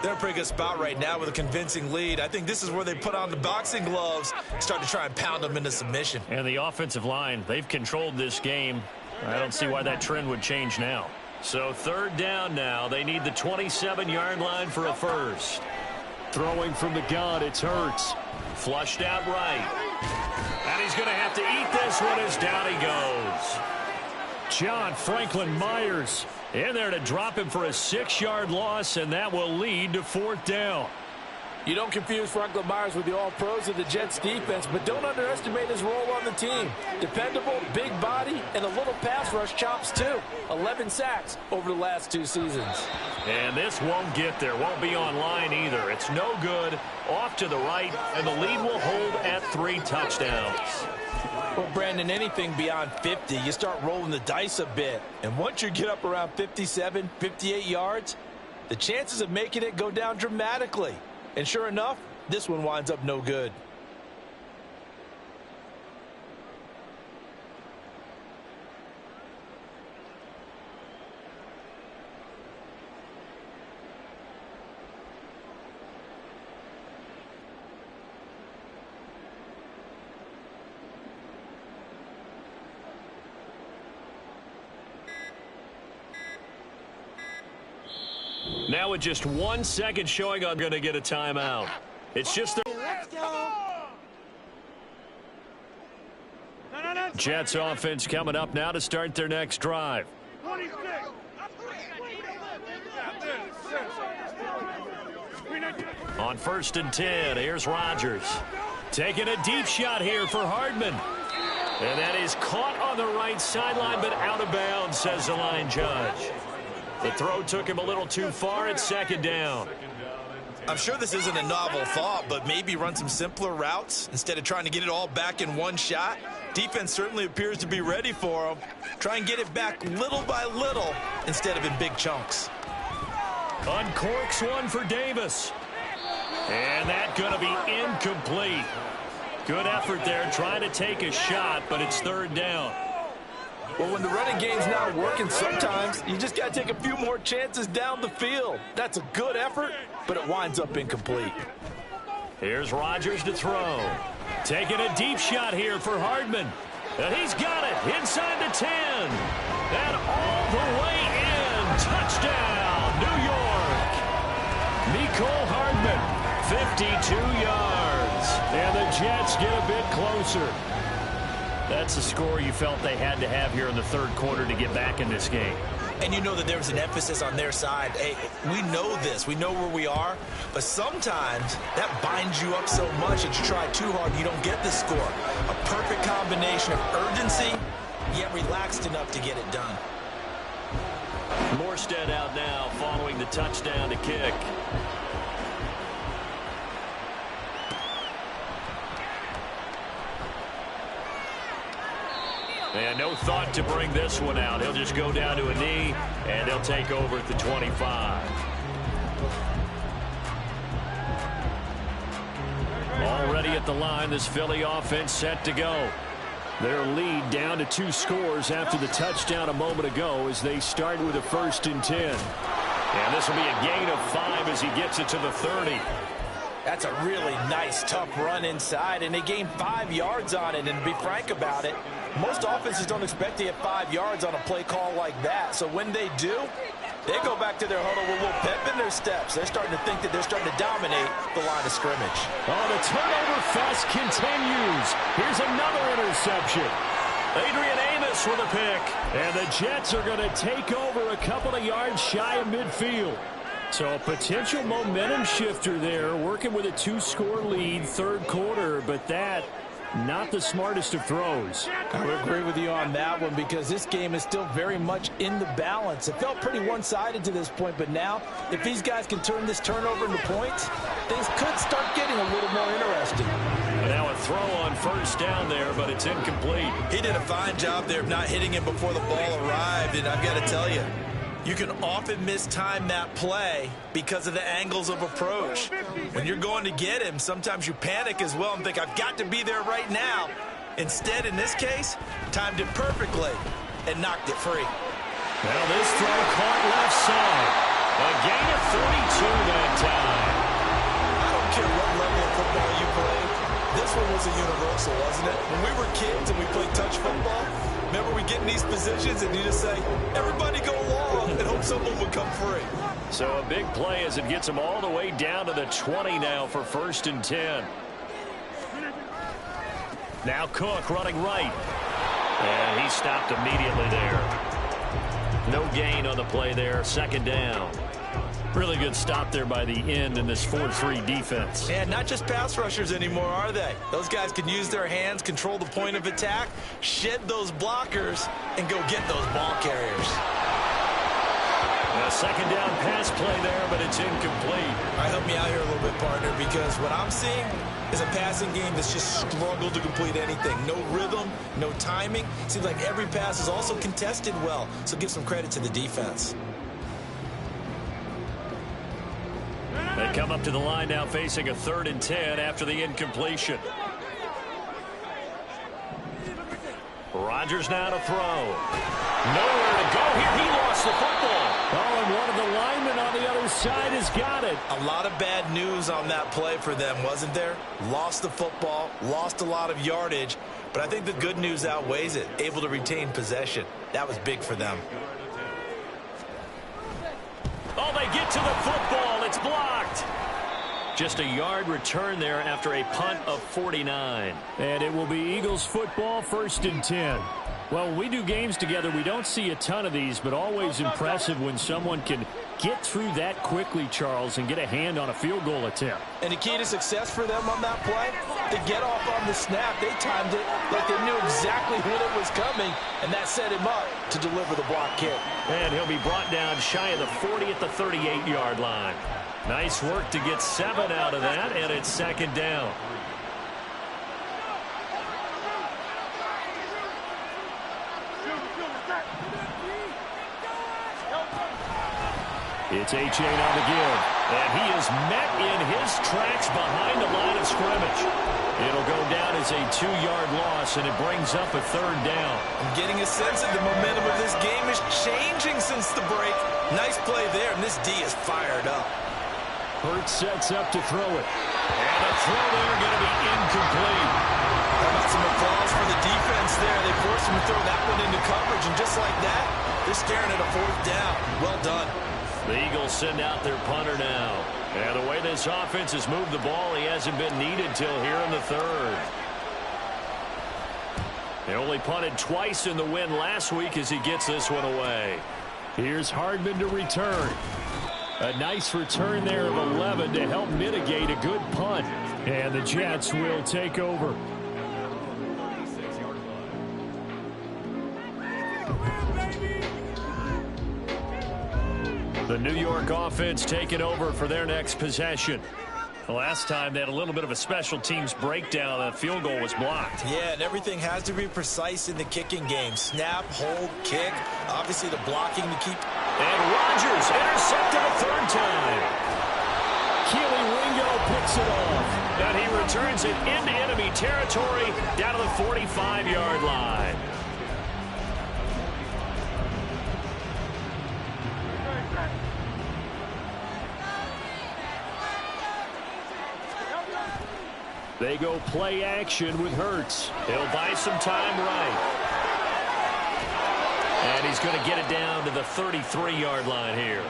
They're in a pretty good spot right now with a convincing lead. I think this is where they put on the boxing gloves, start to try and pound them into submission. And the offensive line, they've controlled this game. I don't see why that trend would change now. So third down now. They need the 27-yard line for a first. Throwing from the gun, it's Hurts. Flushed out right. And he's going to have to eat this one as down he goes. John Franklin Myers in there to drop him for a 6-yard loss, and that will lead to fourth down. You don't confuse Franklin Myers with the All-Pros of the Jets defense, but don't underestimate his role on the team. Dependable, big body, and a little pass rush chops too. 11 sacks over the last 2 seasons. And this won't get there, won't be online either. It's no good, off to the right, and the lead will hold at 3 touchdowns. Well, Brandon, anything beyond 50, you start rolling the dice a bit. And once you get up around 57, 58 yards, the chances of making it go down dramatically. And sure enough, this one winds up no good. Now with just 1 second showing, I'm going to get a timeout. It's just the Jets offense coming up now to start their next drive. On 1st and 10, here's Rodgers. Taking a deep shot here for Hardman. And that is caught on the right sideline, but out of bounds, says the line judge. The throw took him a little too far at 2nd down. I'm sure this isn't a novel thought, but maybe run some simpler routes instead of trying to get it all back in one shot. Defense certainly appears to be ready for him. Try and get it back little by little instead of in big chunks. Uncorks one for Davis. And that's going to be incomplete. Good effort there trying to take a shot, but it's 3rd down. Well, when the running game's not working, sometimes you just got to take a few more chances down the field. That's a good effort, but it winds up incomplete. Here's Rodgers to throw. Taking a deep shot here for Hardman. And he's got it inside the 10. And all the way in. Touchdown, New York. Mecole Hardman, 52 yards. And the Jets get a bit closer. That's a score you felt they had to have here in the 3rd quarter to get back in this game. And you know that there was an emphasis on their side. Hey, we know this. We know where we are. But sometimes that binds you up so much that you try too hard and you don't get the score. A perfect combination of urgency, yet relaxed enough to get it done. Morstead out now following the touchdown to kick. And no thought to bring this one out. He'll just go down to a knee, and they'll take over at the 25. Already at the line, this Philly offense set to go. Their lead down to 2 scores after the touchdown a moment ago as they start with a 1st and 10. And this will be a gain of 5 as he gets it to the 30. That's a really nice, tough run inside, and they gained 5 yards on it. And to be frank about it, most offenses don't expect to get 5 yards on a play call like that. So when they do, they go back to their huddle with a little pep in their steps. They're starting to think that they're starting to dominate the line of scrimmage. Oh, the turnover fest continues. Here's another interception. Adrian Amos with a pick. And the Jets are going to take over a couple of yards shy of midfield. So a potential momentum shifter there, working with a 2-score lead, 3rd quarter, but that not the smartest of throws. I would agree with you on that one because this game is still very much in the balance. It felt pretty one-sided to this point, but now if these guys can turn this turnover into points, things could start getting a little more interesting. And now a throw on 1st down there, but it's incomplete. He did a fine job there of not hitting him before the ball arrived, and I've got to tell you, you can often mistime that play because of the angles of approach. When you're going to get him, sometimes you panic as well and think, I've got to be there right now. Instead, in this case, timed it perfectly and knocked it free. Now this throw caught left side. A gain of 42 that time. I don't care what level of football you played. This one was a universal, wasn't it? When we were kids and we played touch football, remember we get in these positions and you just say, everybody go long and hope someone would come free. So a big play as it gets them all the way down to the 20 now for 1st and 10. Now Cook running right. And he stopped immediately there. No gain on the play there. 2nd down. Really good stop there by the end in this 4-3 defense. And not just pass rushers anymore, are they? Those guys can use their hands, control the point of attack, shed those blockers, and go get those ball carriers. A 2nd down pass play there, but it's incomplete. All right, help me out here a little bit, partner, because what I'm seeing is a passing game that's just struggled to complete anything. No rhythm, no timing. Seems like every pass is also contested well, so give some credit to the defense. They come up to the line now facing a 3rd and 10 after the incompletion. Rodgers now to throw. Nowhere to go here. He lost the football. Oh, and one of the linemen on the other side has got it. A lot of bad news on that play for them, wasn't there? Lost the football, lost a lot of yardage, but I think the good news outweighs it. Able to retain possession. That was big for them. Oh, they get to the football. It's blocked. Just a yard return there after a punt of 49. And it will be Eagles football, 1st and 10. Well, when we do games together, we don't see a ton of these, but always impressive when someone can get through that quickly, Charles, and get a hand on a field goal attempt. And the key to success for them on that play, to get off on the snap, they timed it like they knew exactly when it was coming, and that set him up to deliver the block kick. And he'll be brought down shy of the 40 at the 38-yard line. Nice work to get 7 out of that, and it's 2nd down. It's Achane on the give, and he is met in his tracks behind the line of scrimmage. It'll go down as a 2-yard loss, and it brings up a 3rd down. I'm getting a sense that the momentum of this game is changing since the break. Nice play there, and this D is fired up. Hurts sets up to throw it. And a throw there going to be incomplete. How about some applause for the defense there? They forced him to throw that one into coverage, and just like that, they're staring at a 4th down. Well done. The Eagles send out their punter now. And the way this offense has moved the ball, he hasn't been needed till here in the 3rd. They only punted twice in the win last week as he gets this one away. Here's Hardman to return. A nice return there of 11 to help mitigate a good punt. And the Jets will take over. The New York offense taking over for their next possession. The last time they had a little bit of a special teams breakdown. That field goal was blocked. Yeah, and everything has to be precise in the kicking game. Snap, hold, kick. Obviously the blocking to keep. And Rodgers intercepted a 3rd time. Keely Ringo picks it off. And he returns it into enemy territory down to the 45-yard line. They go play action with Hurts. He'll buy some time right. And he's going to get it down to the 33-yard line here.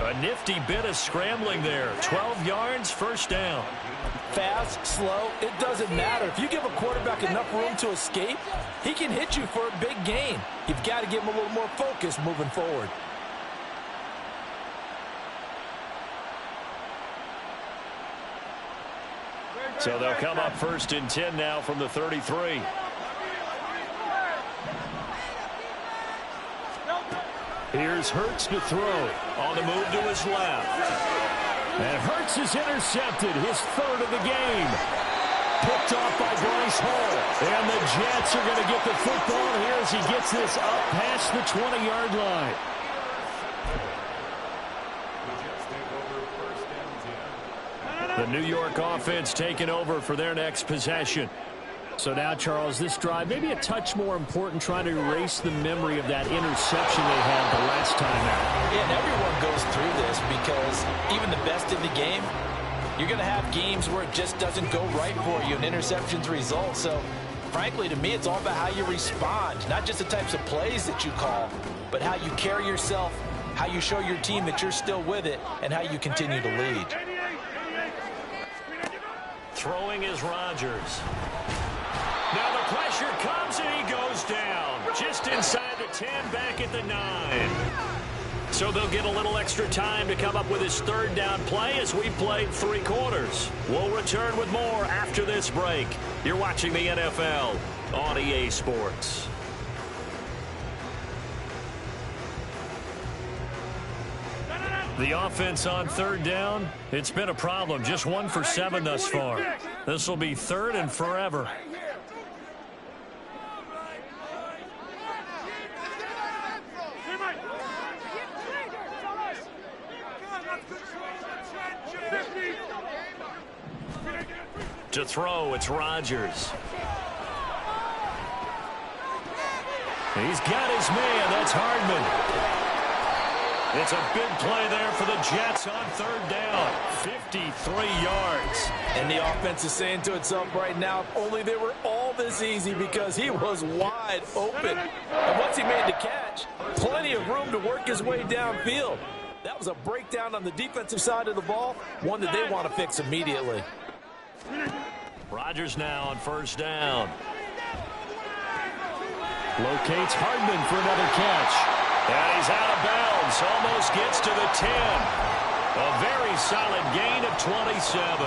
A nifty bit of scrambling there. 12 yards, 1st down. Fast, slow, it doesn't matter. If you give a quarterback enough room to escape, he can hit you for a big gain. You've got to give him a little more focus moving forward. So they'll come up 1st and 10 now from the 33. Here's Hurts to throw. On the move to his left. And Hurts is intercepted. His 3rd of the game. Picked off by Bryce Hall. And the Jets are going to get the football here as he gets this up past the 20-yard line. The New York offense taking over for their next possession. So now, Charles, this drive, maybe a touch more important, trying to erase the memory of that interception they had the last time out. Yeah, and everyone goes through this because even the best in the game, you're going to have games where it just doesn't go right for you and interceptions result. So, frankly, to me, it's all about how you respond, not just the types of plays that you call, but how you carry yourself, how you show your team that you're still with it, and how you continue to lead. Throwing is Rodgers. Now the pressure comes and he goes down. Just inside the 10, back at the 9. So they'll get a little extra time to come up with his third down play as we played 3 quarters. We'll return with more after this break. You're watching the NFL on EA Sports. The offense on third down, it's been a problem. Just 1 for 7 thus far. This will be 3rd and forever. To throw, it's Rodgers. He's got his man. That's Hardman. It's a big play there for the Jets on third down. 53 yards. And the offense is saying to itself right now, if only they were all this easy, because he was wide open. And once he made the catch, plenty of room to work his way downfield. That was a breakdown on the defensive side of the ball, one that they want to fix immediately. Rodgers now on first down. Locates Hardman for another catch. And he's out of bounds. Almost gets to the 10. A very solid gain of 27.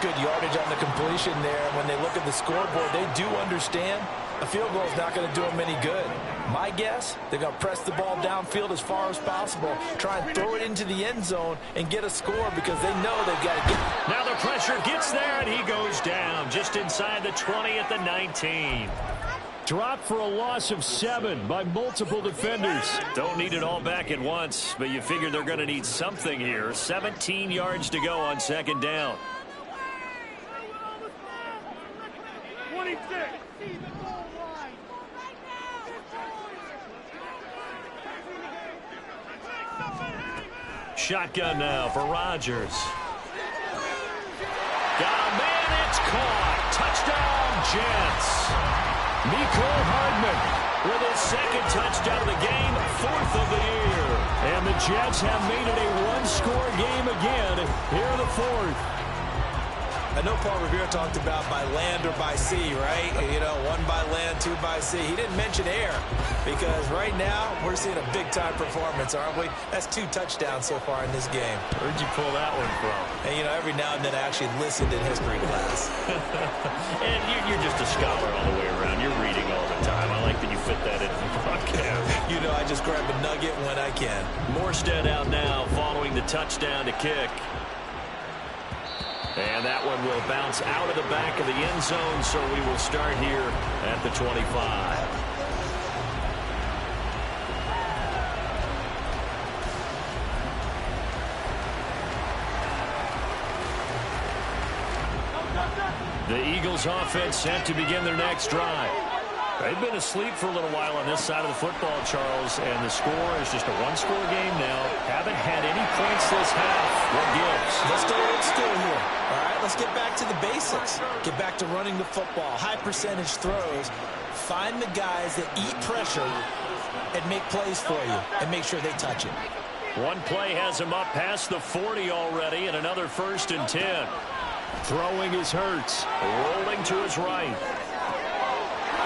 Good yardage on the completion there. When they look at the scoreboard, they do understand a field goal is not going to do them any good. My guess, they're going to press the ball downfield as far as possible, try and throw it into the end zone and get a score, because they know they've got to get. Now the pressure gets there, and he goes down just inside the 20 at the 19. Dropped for a loss of 7 by multiple defenders. Don't need it all back at once, but you figure they're going to need something here. 17 yards to go on second down. 26. Shotgun now for Rodgers. Got a man, it's caught. Touchdown, Jets. Mecole Hardman with his second touchdown of the game, 4th of the year. And the Jets have made it a one-score game again here in the 4th. I know Paul Revere talked about by land or by sea, right? You know, 1 by land, 2 by sea. He didn't mention air, because right now we're seeing a big-time performance, aren't we? That's 2 touchdowns so far in this game. Where'd you pull that one from? And, you know, every now and then I actually listened in history class. And you're just a scholar all the way around. You're reading all the time. I like that you fit that into the broadcast. You know, I just grab a nugget when I can. Morstead out now following the touchdown to kick. And that one will bounce out of the back of the end zone, so we will start here at the 25. The Eagles offense set to begin their next drive. They've been asleep for a little while on this side of the football, Charles, and the score is just a one-score game now. Haven't had any points this half. What gives? Let's stay old school here. All right, let's get back to the basics. Get back to running the football, high percentage throws. Find the guys that eat pressure and make plays for you, and make sure they touch it. One play has him up past the 40 already, and another 1st and 10. Throwing is Hurts, rolling to his right.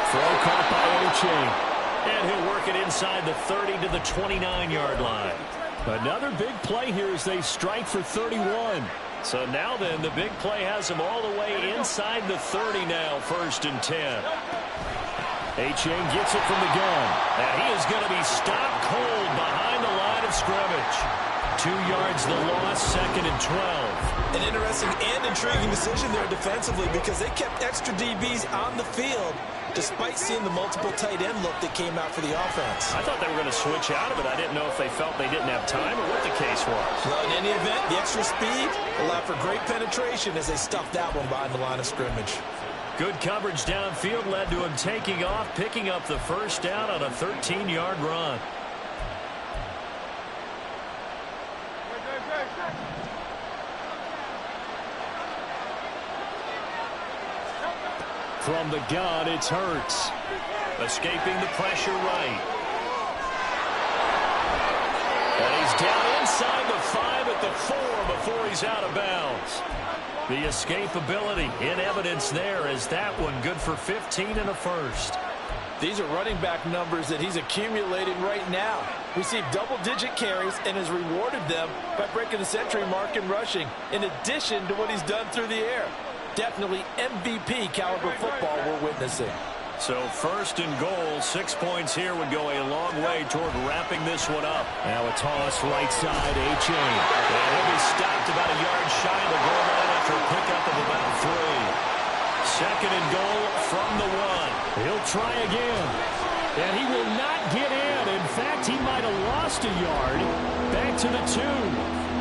Throw caught by Ochane. And he'll work it inside the 30 to the 29-yard line. Another big play here as they strike for 31. So now then, the big play has him all the way inside the 30 now, 1st and 10. Achane gets it from the gun. And he is going to be stopped cold behind the line of scrimmage. 2 yards the loss, 2nd and 12. An interesting and intriguing decision there defensively, because they kept extra DBs on the field despite seeing the multiple tight end look that came out for the offense. I thought they were going to switch out of it. I didn't know if they felt they didn't have time or what the case was. Well, in any event, the extra speed allowed for great penetration as they stuffed that one behind the line of scrimmage. Good coverage downfield led to him taking off, picking up the first down on a 13-yard run. From the gun, it's Hurts. Escaping the pressure right. And he's down inside the 5 at the 4 before he's out of bounds. The escapability in evidence there as that one good for 15 and a first. These are running back numbers that he's accumulating right now. Received double-digit carries and has rewarded them by breaking the century mark in rushing, in addition to what he's done through the air. Definitely MVP caliber football we're witnessing. So first and goal, 6 points here would go a long way toward wrapping this one up. Now a toss right side, H.A. And he'll be stopped about a yard shy of the goal line after a pickup of about 3. Second and goal from the 1. He'll try again. And he will not get in. In fact, he might have lost a yard. Back to the 2.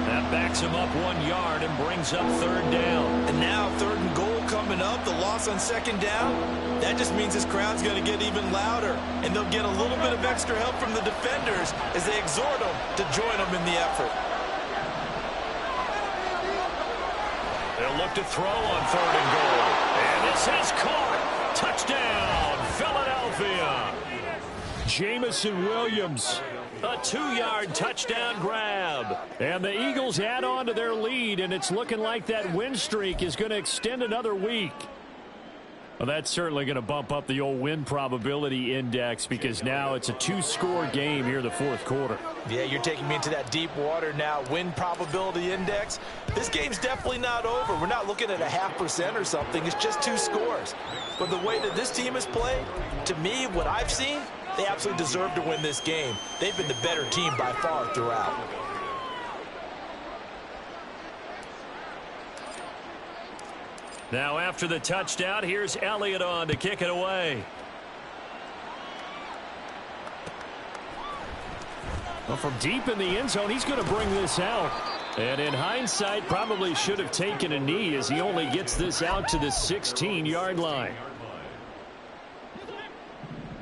That backs him up 1 yard and brings up third down. And now third and goal coming up, the loss on second down. That just means this crowd's going to get even louder. And they'll get a little bit of extra help from the defenders as they exhort them to join them in the effort. They'll look to throw on third and goal. And this is caught. Touchdown, Philadelphia. Jamison Williams. A 2-yard touchdown grab. And the Eagles add on to their lead, and it's looking like that win streak is going to extend another week. Well, that's certainly going to bump up the old win probability index because now it's a 2-score game here in the fourth quarter. Yeah, you're taking me into that deep water now. Win probability index. This game's definitely not over. We're not looking at a 0.5% or something. It's just 2 scores. But the way that this team has played, to me, what I've seen, they absolutely deserve to win this game. They've been the better team by far throughout. Now after the touchdown, here's Elliott on to kick it away. Well, from deep in the end zone, he's going to bring this out. And in hindsight, probably should have taken a knee as he only gets this out to the 16-yard line.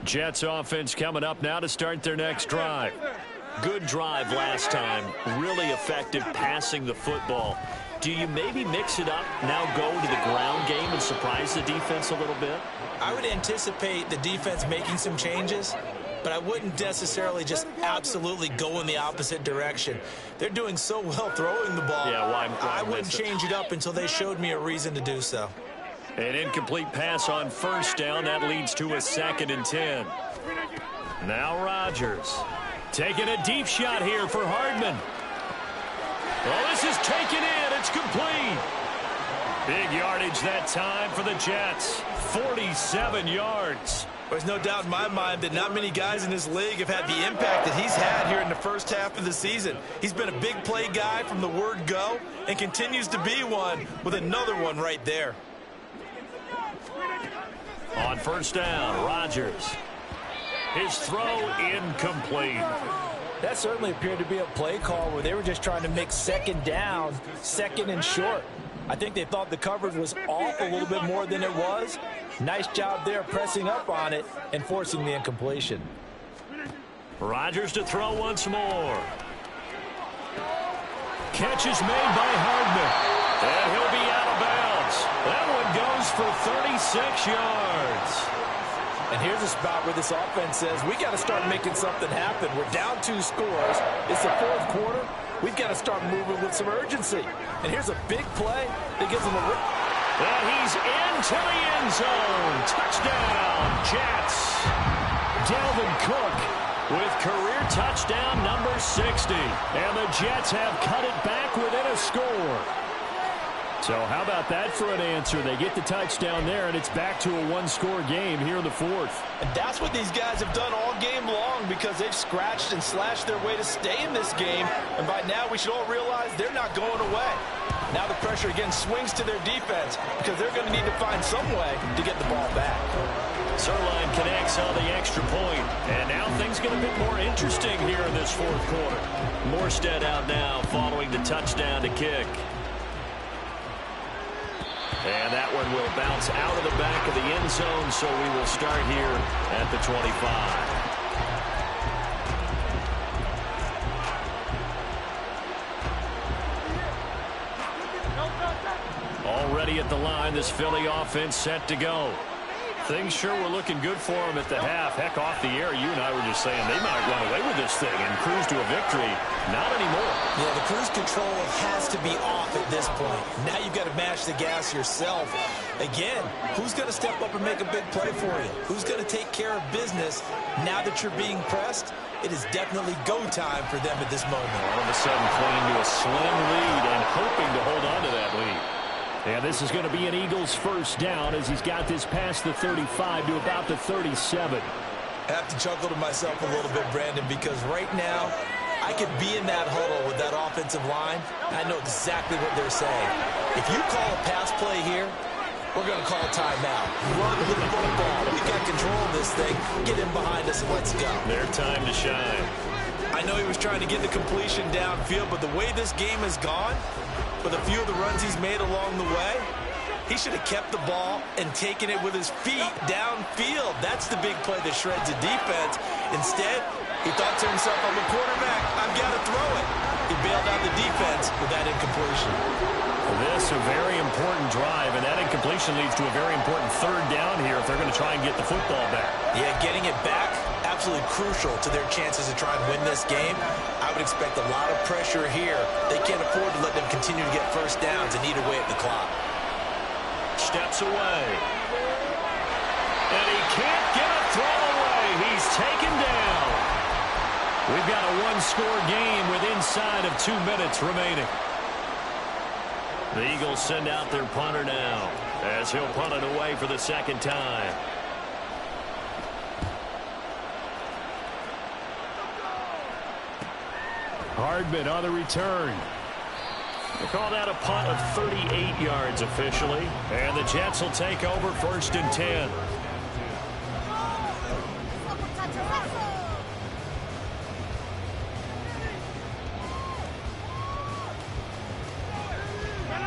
Jets offense coming up now to start their next drive. Good drive last time. Really effective passing the football. Do you maybe mix it up, now go to the ground game and surprise the defense a little bit? I would anticipate the defense making some changes, but I wouldn't necessarily just absolutely go in the opposite direction. They're doing so well throwing the ball. Yeah, I wouldn't change it up until they showed me a reason to do so. An incomplete pass on first down. That leads to a 2nd and 10. Now Rodgers taking a deep shot here for Hardman. Well, this is taken in. It's complete. Big yardage that time for the Jets. 47 yards. There's no doubt in my mind that not many guys in this league have had the impact that he's had here in the first half of the season. He's been a big play guy from the word go and continues to be one with another one right there. On first down, Rodgers. His throw incomplete. That certainly appeared to be a play call where they were just trying to make second down, second and short. I think they thought the coverage was off a little bit more than it was. Nice job there pressing up on it and forcing the incompletion. Rodgers to throw once more. Catch is made by Hardman. And he'll be out of bounds. That one goes for 36 yards. And here's a spot where this offense says, we got to start making something happen. We're down 2 scores. It's the fourth quarter. We've got to start moving with some urgency. And here's a big play that gives them a rip. And he's into the end zone. Touchdown, Jets. Dalvin Cook with career touchdown number 60. And the Jets have cut it back within a score. So how about that for an answer? They get the touchdown there, and it's back to a 1-score game here in the fourth. And that's what these guys have done all game long because they've scratched and slashed their way to stay in this game. And by now, we should all realize they're not going away. Now the pressure again swings to their defense because they're going to need to find some way to get the ball back. Zuerlein connects on the extra point. And now things get a bit more interesting here in this fourth quarter. Morstead out now following the touchdown to kick. And that one will bounce out of the back of the end zone, so we will start here at the 25. Already at the line, this Philly offense set to go. Things sure were looking good for them at the half. Heck, off the air, you and I were just saying they might run away with this thing and cruise to a victory. Not anymore. Yeah, the cruise control has to be off at this point. Now you've got to mash the gas yourself. Again, who's going to step up and make a big play for you? Who's going to take care of business now that you're being pressed? It is definitely go time for them at this moment. All of a sudden clinging to a slim lead and hoping to hold on to that lead. And this is going to be an Eagles first down as he's got this past the 35 to about the 37. I have to chuckle to myself a little bit, Brandon, because right now I could be in that huddle with that offensive line. I know exactly what they're saying. If you call a pass play here, we're going to call a timeout. Run the football. We've got control of this thing. Get in behind us and let's go. Their time to shine. I know he was trying to get the completion downfield, but the way this game has gone, with a few of the runs he's made along the way, he should have kept the ball and taken it with his feet downfield. That's the big play that shreds the defense. Instead, he thought to himself, I'm a quarterback, I've got to throw it. He bailed out the defense with that incompletion. This a very important drive, and that incompletion leads to a very important third down here if they're going to try and get the football back. Yeah, getting it back, absolutely crucial to their chances to try and win this game. I would expect a lot of pressure here. They can't afford to let them continue to get first downs and eat away at the clock. Steps away. And he can't get a throw away. He's taken down. We've got a one-score game with inside of 2 minutes remaining. The Eagles send out their punter now as he'll punt it away for the second time. Hardman on the return. They call that a punt of 38 yards officially. And the Jets will take over first and 10.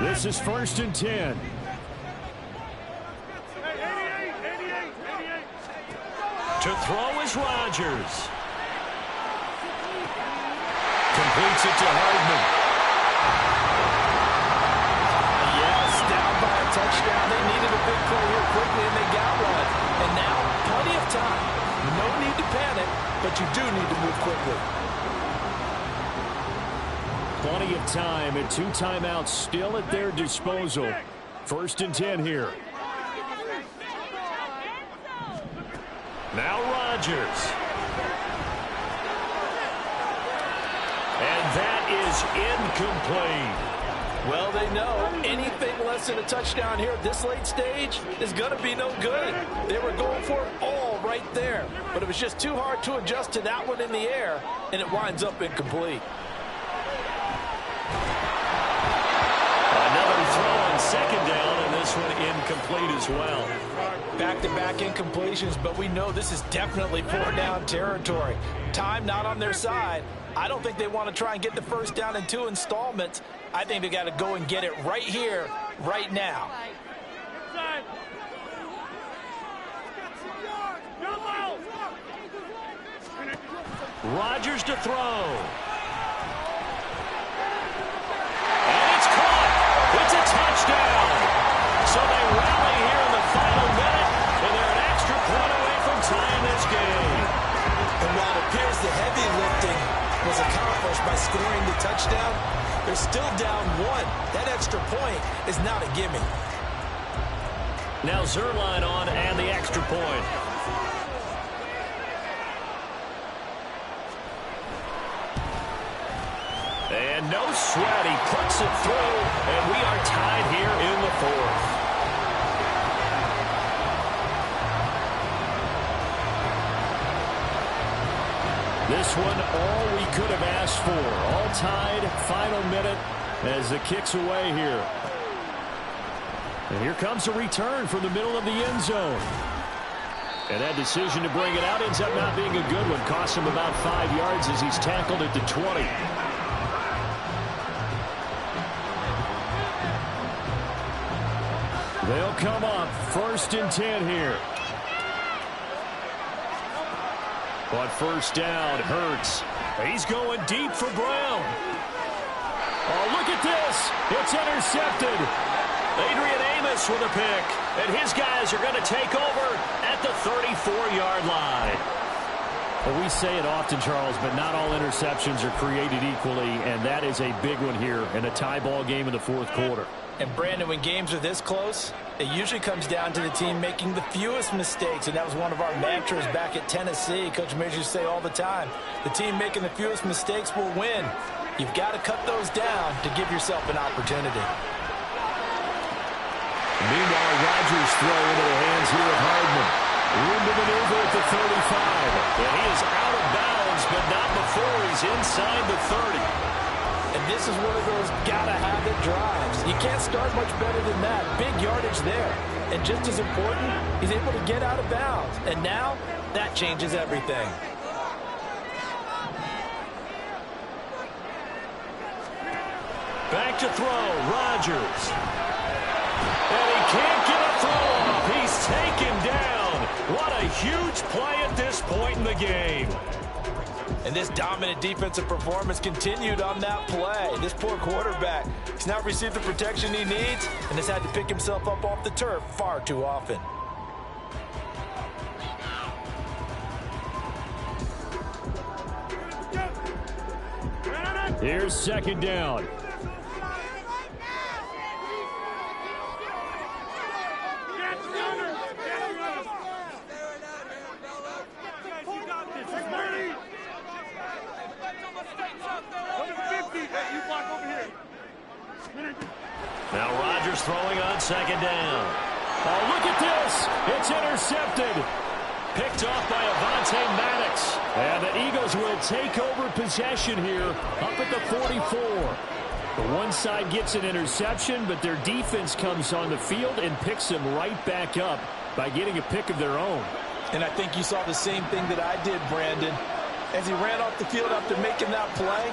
This is first and 10. To throw is Rodgers. Completes it to Hardman. Yes, down by a touchdown. They needed a big play here quickly, and they got one. And now, plenty of time. No need to panic, but you do need to move quickly. Plenty of time and 2 timeouts still at their disposal. First and 10 here. Now Rodgers. And that is incomplete. Well, they know anything less than a touchdown here at this late stage is going to be no good. They were going for it all right there, but it was just too hard to adjust to that one in the air, and it winds up incomplete. Another throw on second down, and this one incomplete as well. Back-to-back incompletions, but we know this is definitely 4-down territory. Time not on their side. I don't think they want to try and get the first down in 2 installments. I think they got to go and get it right here, right now. Rodgers to throw. And it's caught. It's a touchdown. So they rally here in the final minute, and they're an extra point away from tying this game. And while it appears the heavy lifting was accomplished by scoring the touchdown, they're still down 1. That extra point is not a gimme. Now Zuerlein on and the extra point. And no sweat, he puts it through, and we are tied here in the 4th. This one, all we could have asked for. All tied, final minute as it kicks away here. And here comes a return from the middle of the end zone. And that decision to bring it out ends up not being a good one. Costs him about 5 yards as he's tackled at the 20. They'll come up 1st and 10 here. But first down, Hurts. He's going deep for Brown. Oh, look at this. It's intercepted. Adrian Amos with a pick. And his guys are going to take over at the 34-yard line. Well, we say it often, Charles, but not all interceptions are created equally, and that is a big one here in a tie ball game in the 4th quarter. And, Brandon, when games are this close, it usually comes down to the team making the fewest mistakes, and that was one of our mantras back at Tennessee. Coach Mears used to say all the time, the team making the fewest mistakes will win. You've got to cut those down to give yourself an opportunity. Meanwhile, Rodgers throw into the hands here of Hardman. Room to maneuver at the 35. And he is out of bounds, but not before he's inside the 30. And this is one of those gotta-have-it drives. You can't start much better than that. Big yardage there. And just as important, he's able to get out of bounds. And now, that changes everything. Back to throw, Rodgers. And he can't get a throw off. He's taken down. What a huge play at this point in the game. And this dominant defensive performance continued on that play. This poor quarterback, he's not received the protection he needs and has had to pick himself up off the turf far too often. Here's 2nd down. Now Rodgers throwing on 2nd down. Oh, look at this. It's intercepted. Picked off by Avonte Maddox. And the Eagles will take over possession here up at the 44. The one side gets an interception, but their defense comes on the field and picks them right back up by getting a pick of their own. And I think you saw the same thing that I did, Brandon. As he ran off the field after making that play,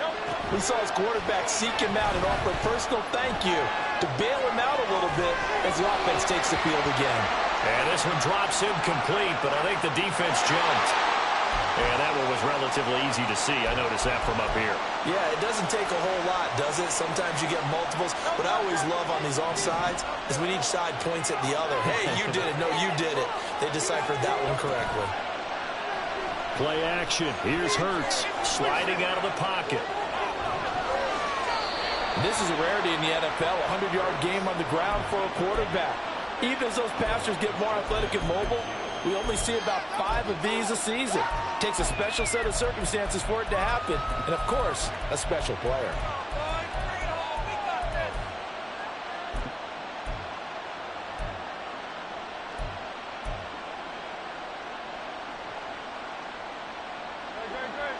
we saw his quarterback seek him out and offer a personal thank you to bail him out a little bit as the offense takes the field again. And this one drops incomplete, but I think the defense jumped. And that one was relatively easy to see. I noticed that from up here. Yeah, it doesn't take a whole lot, does it? Sometimes you get multiples. What I always love on these offsides is when each side points at the other. Hey, you did it. No, you did it. They deciphered that one correctly. Play action. Here's Hurts sliding out of the pocket. This is a rarity in the NFL, a 100-yard game on the ground for a quarterback. Even as those passers get more athletic and mobile, we only see about 5 of these a season. It takes a special set of circumstances for it to happen, and of course, a special player.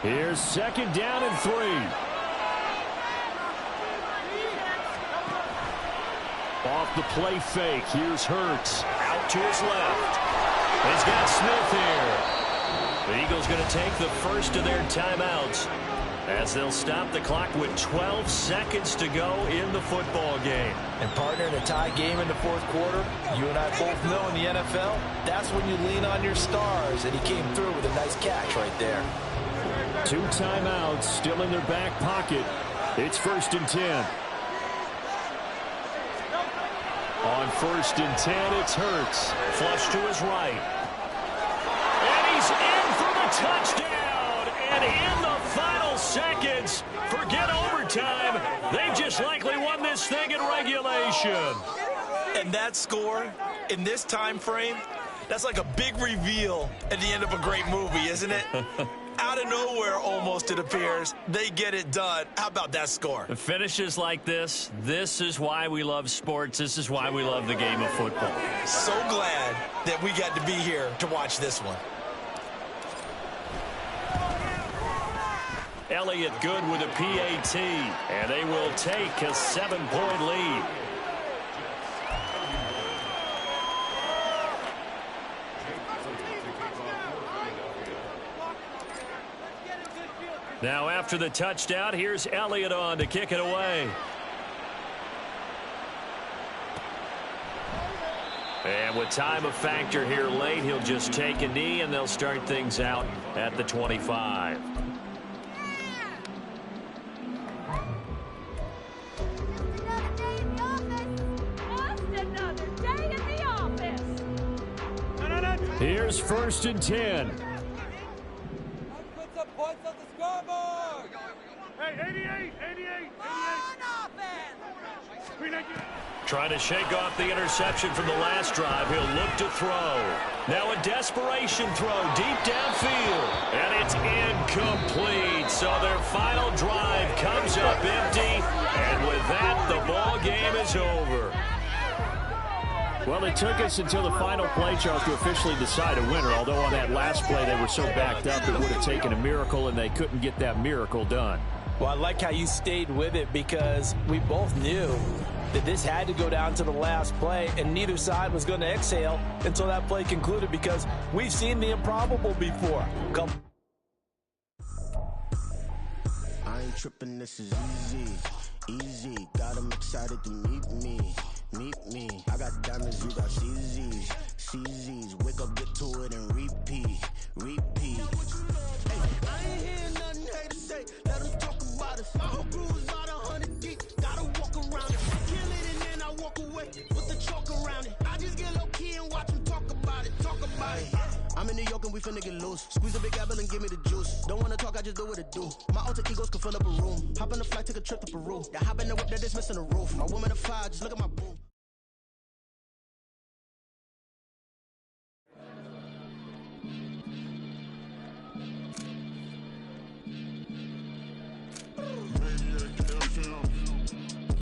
Here's 2nd down and 3. Off the play fake. Here's Hurts. Out to his left. He's got Smith here. The Eagles going to take the first of their timeouts as they'll stop the clock with 12 seconds to go in the football game. And partner, in a tie game in the 4th quarter, you and I both know in the NFL, that's when you lean on your stars, and he came through with a nice catch right there. 2 timeouts still in their back pocket. It's 1st and 10. On 1st and 10, it's Hurts. Flush to his right. And he's in for the touchdown. And in the final seconds, forget overtime. They've just likely won this thing in regulation. And that score, in this time frame, that's like a big reveal at the end of a great movie, isn't it? Out of nowhere, almost, it appears, they get it done. How about that score? Finishes like this is why we love sports. This is why we love the game of football. So glad that we got to be here to watch this one. Elliott good with a PAT, and they will take a 7-point lead. Now after the touchdown, here's Elliott on to kick it away. And with time a factor here late, he'll just take a knee, and they'll start things out at the 25. Here's 1st and 10. Put some points on the scoreboard. Hey, 88. Trying to shake off the interception from the last drive. He'll look to throw. Now a desperation throw deep downfield. And it's incomplete. So their final drive comes up empty. And with that, the ball game is over. Well, it took us until the final play, Charles, to officially decide a winner. Although on that last play, they were so backed up, it would have taken a miracle, and they couldn't get that miracle done. Well, I like how you stayed with it because we both knew that this had to go down to the last play, and neither side was going to exhale until that play concluded because we've seen the improbable before. I ain't tripping, this is easy. Got them excited to meet me. I got diamonds, you got CZs. Wake up, get to it, and repeat. Hey, I ain't hear nothing haters say. Let them talk about us. Whole crew is about 100 deep. Gotta walk around it. Kill it and then I walk away with the chalk around it. I just get low key and watch them talk about it. I'm in New York and we finna get loose. Squeeze a big apple and give me the juice. Don't wanna talk, I just do what it do. My alter egos can fill up a room. Hop on the flight, take a trip to Peru. Yeah, hop in the whip that is missing the roof. My woman a fire, just look at my boo.